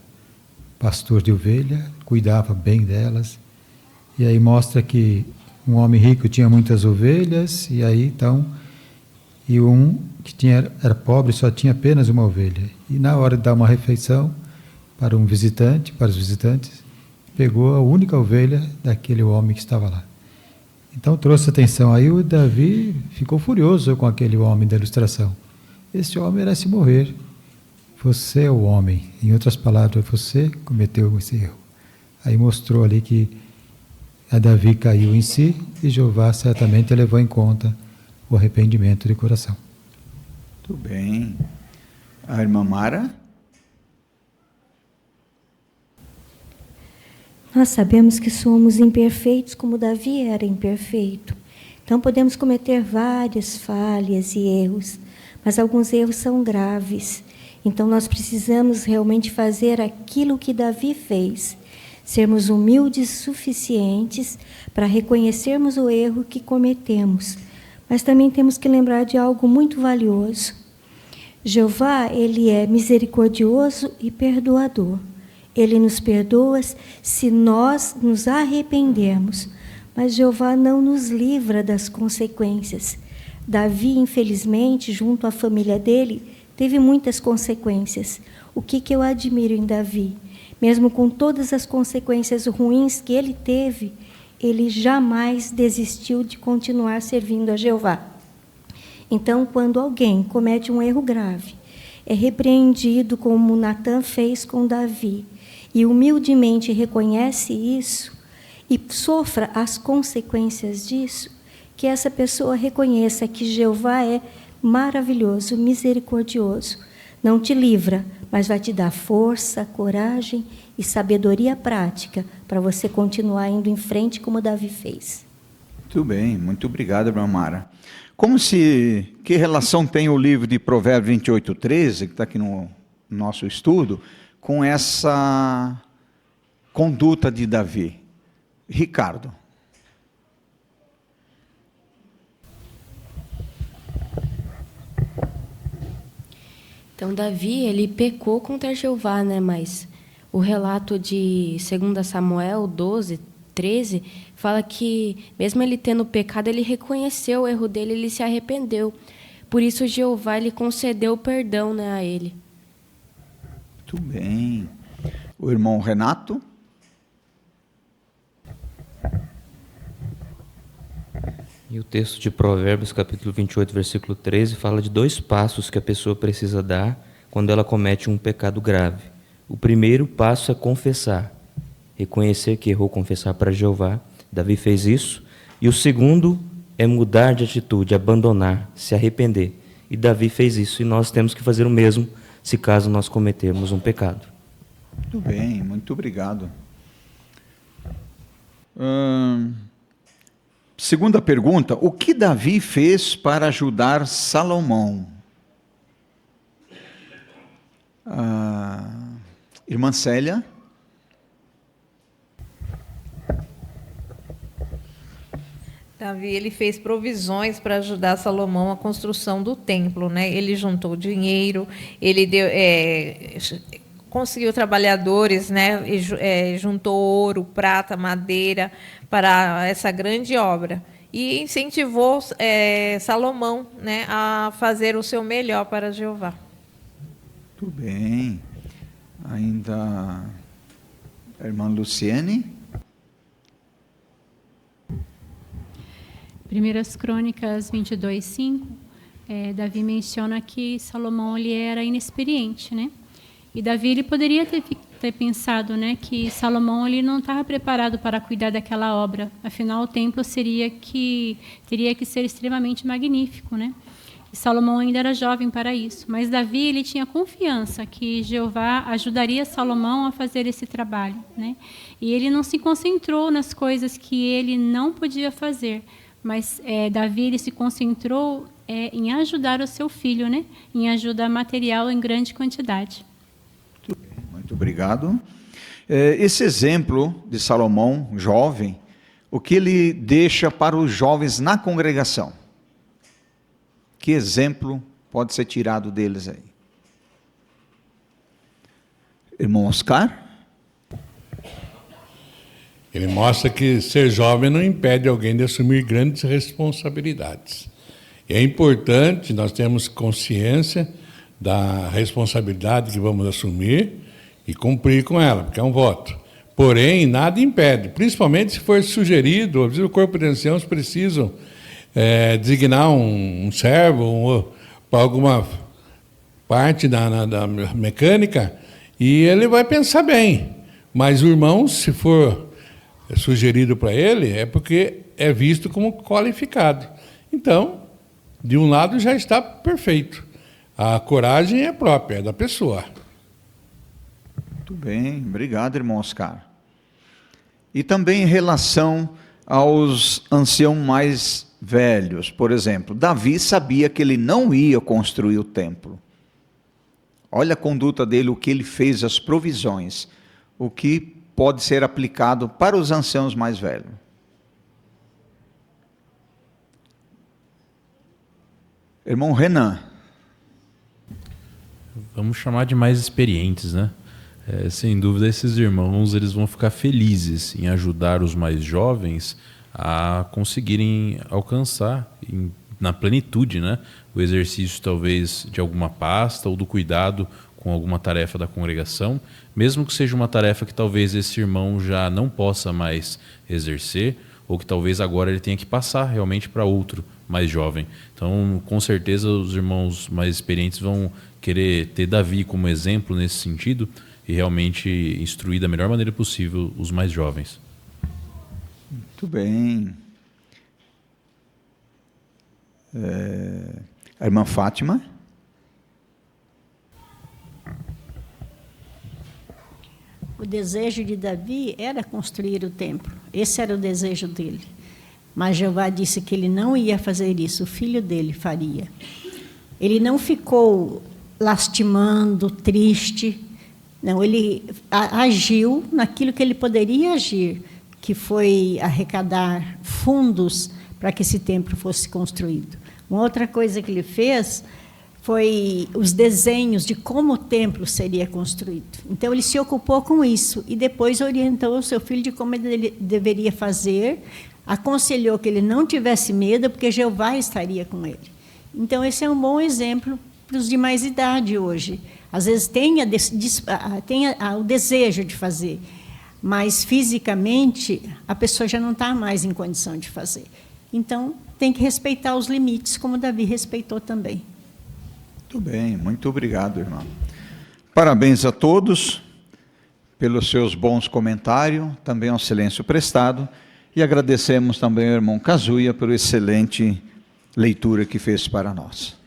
pastor de ovelha, cuidava bem delas, e aí mostra que um homem rico tinha muitas ovelhas, e aí então, e um que era pobre só tinha apenas uma ovelha. E na hora de dar uma refeição para os visitantes, pegou a única ovelha daquele homem que estava lá. Então trouxe atenção. Aí o Davi ficou furioso com aquele homem da ilustração. Esse homem merece morrer. Você é o homem. Em outras palavras, você cometeu esse erro. Aí mostrou ali que a Davi caiu em si e Jeová certamente levou em conta o arrependimento de coração. Muito bem. A irmã Mara? Nós sabemos que somos imperfeitos como Davi era imperfeito. Então podemos cometer várias falhas e erros, mas alguns erros são graves. Então nós precisamos realmente fazer aquilo que Davi fez, sermos humildes suficientes para reconhecermos o erro que cometemos. Mas também temos que lembrar de algo muito valioso. Jeová, ele é misericordioso e perdoador. Ele nos perdoa se nós nos arrependermos, mas Jeová não nos livra das consequências. Davi, infelizmente, junto à família dele, teve muitas consequências. O que eu admiro em Davi? Mesmo com todas as consequências ruins que ele teve, ele jamais desistiu de continuar servindo a Jeová. Então, quando alguém comete um erro grave, é repreendido como Natã fez com Davi, e humildemente reconhece isso e sofra as consequências disso, que essa pessoa reconheça que Jeová é maravilhoso, misericordioso. Não te livra, mas vai te dar força, coragem e sabedoria prática para você continuar indo em frente como Davi fez. Muito bem, muito obrigado, irmã Mara. Que relação tem o livro de Provérbios 28:13, que está aqui no nosso estudo, com essa conduta de Davi? Ricardo. Então, Davi, ele pecou contra Jeová, né? Mas o relato de 2 Samuel 12:13 fala que, mesmo ele tendo pecado, ele reconheceu o erro dele, ele se arrependeu. Por isso, Jeová, ele concedeu perdão, né, a ele. Muito bem. O irmão Renato. E o texto de Provérbios, capítulo 28, versículo 13, fala de 2 passos que a pessoa precisa dar quando ela comete um pecado grave. O primeiro passo é confessar, reconhecer que errou, confessar para Jeová. Davi fez isso. E o segundo é mudar de atitude, abandonar, se arrepender. E Davi fez isso, e nós temos que fazer o mesmo se caso nós cometermos um pecado. Muito bem, muito obrigado. Segunda pergunta: o que Davi fez para ajudar Salomão? Irmã Célia. Davi, ele fez provisões para ajudar Salomão a construção do templo, né? Ele juntou dinheiro, ele conseguiu trabalhadores, né? Juntou ouro, prata, madeira para essa grande obra e incentivou Salomão, né, a fazer o seu melhor para Jeová. Muito bem. Ainda a irmã Luciene. 1 Crônicas 22:5, Davi menciona que Salomão ele era inexperiente, né? E Davi ele poderia ter pensado, né, que Salomão ele não estava preparado para cuidar daquela obra. Afinal, o templo teria que ser extremamente magnífico, né? E Salomão ainda era jovem para isso. Mas Davi ele tinha confiança que Jeová ajudaria Salomão a fazer esse trabalho, né? E ele não se concentrou nas coisas que ele não podia fazer. Mas Davi ele se concentrou em ajudar o seu filho, né? Em ajuda material em grande quantidade. Muito obrigado. Esse exemplo de Salomão, jovem, o que ele deixa para os jovens na congregação? Que exemplo pode ser tirado deles aí? Irmão Oscar? Ele mostra que ser jovem não impede alguém de assumir grandes responsabilidades. E é importante nós termos consciência da responsabilidade que vamos assumir e cumprir com ela, porque é um voto. Porém, nada impede, principalmente se for sugerido, às vezes o corpo de anciãos precisam designar um servo para alguma parte da mecânica, e ele vai pensar bem. Mas o irmão, se for sugerido para ele, é porque é visto como qualificado. Então, de um lado já está perfeito. A coragem é própria, é da pessoa. Muito bem, obrigado, irmão Oscar. E também em relação aos anciãos mais velhos. Por exemplo, Davi sabia que ele não ia construir o templo. Olha a conduta dele, o que ele fez, as provisões, o que pode ser aplicado para os anciãos mais velhos. Irmão Renan. Vamos chamar de mais experientes, né? Sem dúvida, esses irmãos eles vão ficar felizes em ajudar os mais jovens a conseguirem alcançar na plenitude, né, o exercício talvez de alguma pasta ou do cuidado com alguma tarefa da congregação, mesmo que seja uma tarefa que talvez esse irmão já não possa mais exercer, ou que talvez agora ele tenha que passar realmente para outro mais jovem. Então, com certeza, os irmãos mais experientes vão querer ter Davi como exemplo nesse sentido e realmente instruir da melhor maneira possível os mais jovens. Muito bem. A irmã Fátima. O desejo de Davi era construir o templo. Esse era o desejo dele. Mas Jeová disse que ele não ia fazer isso, o filho dele faria. Ele não ficou lastimando, triste. Não, ele agiu naquilo que ele poderia agir, que foi arrecadar fundos para que esse templo fosse construído. Uma outra coisa que ele fez foi os desenhos de como o templo seria construído. Então, ele se ocupou com isso e depois orientou o seu filho de como ele deveria fazer, aconselhou que ele não tivesse medo, porque Jeová estaria com ele. Então, esse é um bom exemplo para os de mais idade hoje. Às vezes tem o desejo de fazer, mas fisicamente a pessoa já não está mais em condição de fazer. Então, tem que respeitar os limites, como Davi respeitou também. Muito bem, muito obrigado, irmão. Parabéns a todos pelos seus bons comentários, também ao silêncio prestado, e agradecemos também ao irmão Kazuya pela excelente leitura que fez para nós.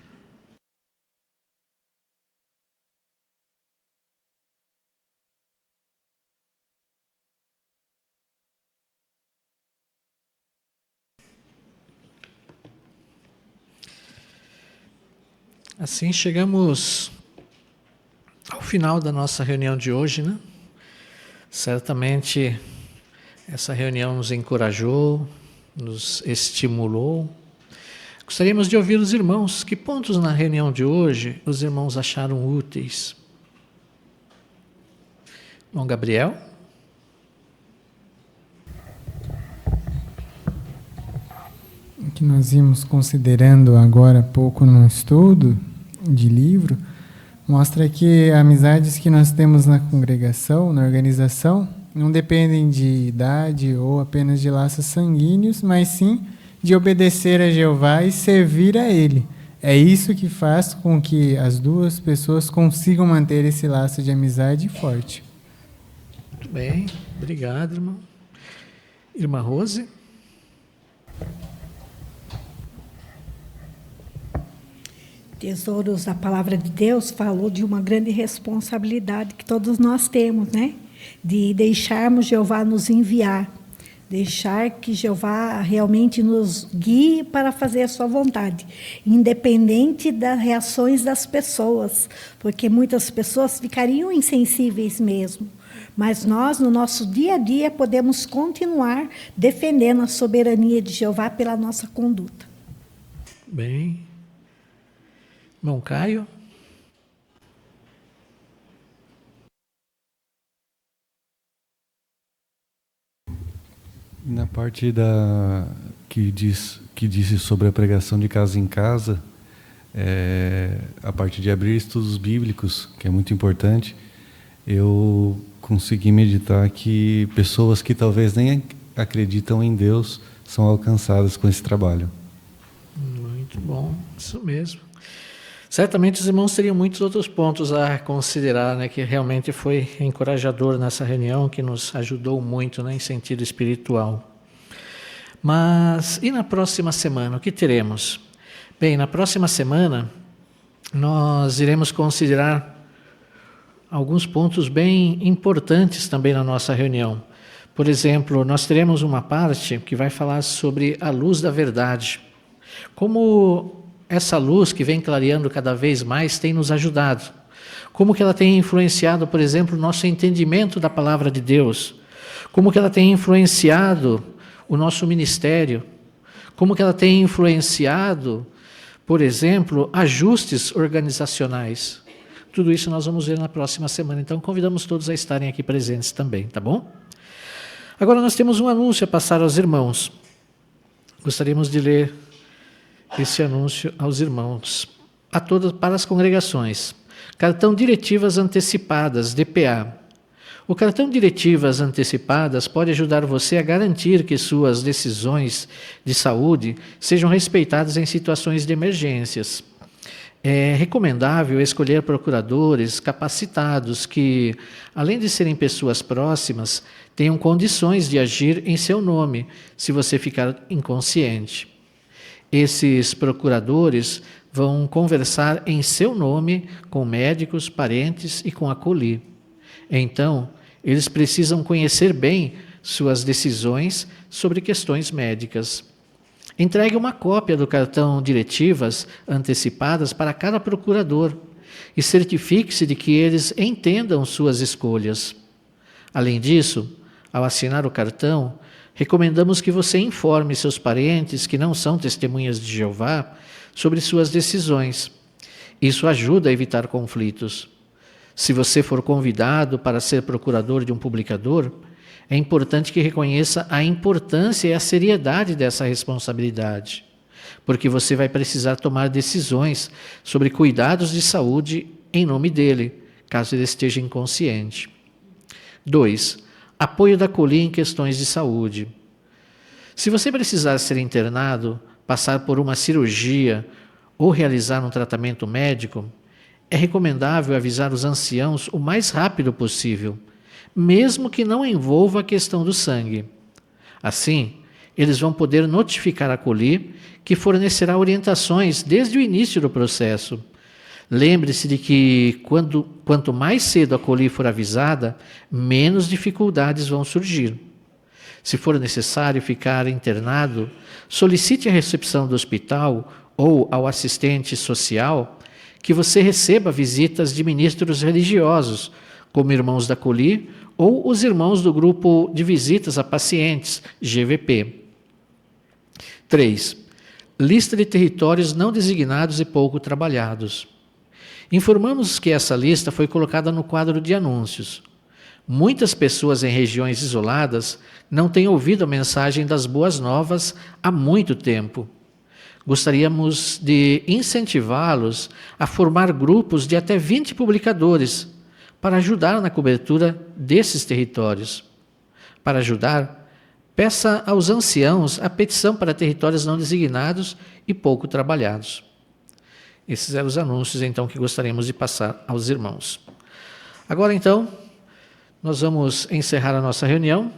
Assim chegamos ao final da nossa reunião de hoje, né? Certamente essa reunião nos encorajou, nos estimulou. Gostaríamos de ouvir os irmãos. Que pontos na reunião de hoje os irmãos acharam úteis? Irmão Gabriel? O que nós íamos considerando agora há pouco no estudo de livro, mostra que amizades que nós temos na congregação, na organização, não dependem de idade ou apenas de laços sanguíneos, mas sim de obedecer a Jeová e servir a Ele. É isso que faz com que as duas pessoas consigam manter esse laço de amizade forte. Muito bem, obrigado, irmão. Irmã Rose? Tesouros da Palavra de Deus falou de uma grande responsabilidade que todos nós temos, né? De deixarmos Jeová nos enviar, deixar que Jeová realmente nos guie para fazer a sua vontade, independente das reações das pessoas, porque muitas pessoas ficariam insensíveis mesmo. Mas nós, no nosso dia a dia, podemos continuar defendendo a soberania de Jeová pela nossa conduta. Bem. Irmão Caio? Na parte que disse sobre a pregação de casa em casa, a parte de abrir estudos bíblicos, que é muito importante, eu consegui meditar que pessoas que talvez nem acreditam em Deus são alcançadas com esse trabalho. Muito bom, isso mesmo. Certamente os irmãos teriam muitos outros pontos a considerar, né, que realmente foi encorajador nessa reunião, que nos ajudou muito, né, em sentido espiritual. Mas e na próxima semana, o que teremos? Bem, na próxima semana nós iremos considerar alguns pontos bem importantes também na nossa reunião. Por exemplo, nós teremos uma parte que vai falar sobre a luz da verdade. Como essa luz que vem clareando cada vez mais tem nos ajudado. Como que ela tem influenciado, por exemplo, o nosso entendimento da palavra de Deus. Como que ela tem influenciado o nosso ministério. Como que ela tem influenciado, por exemplo, ajustes organizacionais. Tudo isso nós vamos ver na próxima semana. Então, convidamos todos a estarem aqui presentes também, tá bom? Agora nós temos um anúncio a passar aos irmãos. Gostaríamos de ler esse anúncio aos irmãos, a todas, para as congregações. Cartão Diretivas Antecipadas, DPA. O cartão Diretivas Antecipadas pode ajudar você a garantir que suas decisões de saúde sejam respeitadas em situações de emergências. É recomendável escolher procuradores capacitados que, além de serem pessoas próximas, tenham condições de agir em seu nome, se você ficar inconsciente. Esses procuradores vão conversar em seu nome com médicos, parentes e com a COLI. Então, eles precisam conhecer bem suas decisões sobre questões médicas. Entregue uma cópia do cartão Diretivas Antecipadas para cada procurador e certifique-se de que eles entendam suas escolhas. Além disso, ao assinar o cartão, recomendamos que você informe seus parentes que não são testemunhas de Jeová sobre suas decisões. Isso ajuda a evitar conflitos. Se você for convidado para ser procurador de um publicador, é importante que reconheça a importância e a seriedade dessa responsabilidade, porque você vai precisar tomar decisões sobre cuidados de saúde em nome dele, caso ele esteja inconsciente. 2. Apoio da COLI em questões de saúde. Se você precisar ser internado, passar por uma cirurgia ou realizar um tratamento médico, é recomendável avisar os anciãos o mais rápido possível, mesmo que não envolva a questão do sangue. Assim, eles vão poder notificar a COLI, que fornecerá orientações desde o início do processo. Lembre-se de que quanto mais cedo a COLI for avisada, menos dificuldades vão surgir. Se for necessário ficar internado, solicite à recepção do hospital ou ao assistente social que você receba visitas de ministros religiosos, como irmãos da COLI ou os irmãos do grupo de visitas a pacientes, GVP. 3. Lista de territórios não designados e pouco trabalhados. Informamos que essa lista foi colocada no quadro de anúncios. Muitas pessoas em regiões isoladas não têm ouvido a mensagem das boas novas há muito tempo. Gostaríamos de incentivá-los a formar grupos de até 20 publicadores para ajudar na cobertura desses territórios. Para ajudar, peça aos anciãos a petição para territórios não designados e pouco trabalhados. Esses eram os anúncios, então, que gostaríamos de passar aos irmãos. Agora, então, nós vamos encerrar a nossa reunião,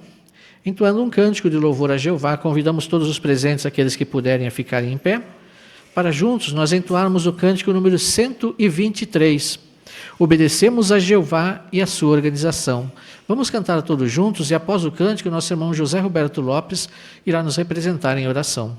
entoando um cântico de louvor a Jeová. Convidamos todos os presentes, aqueles que puderem, a ficarem em pé, para juntos nós entoarmos o cântico número 123. Obedecemos a Jeová e a sua organização. Vamos cantar todos juntos e, após o cântico, nosso irmão José Roberto Lopes irá nos representar em oração.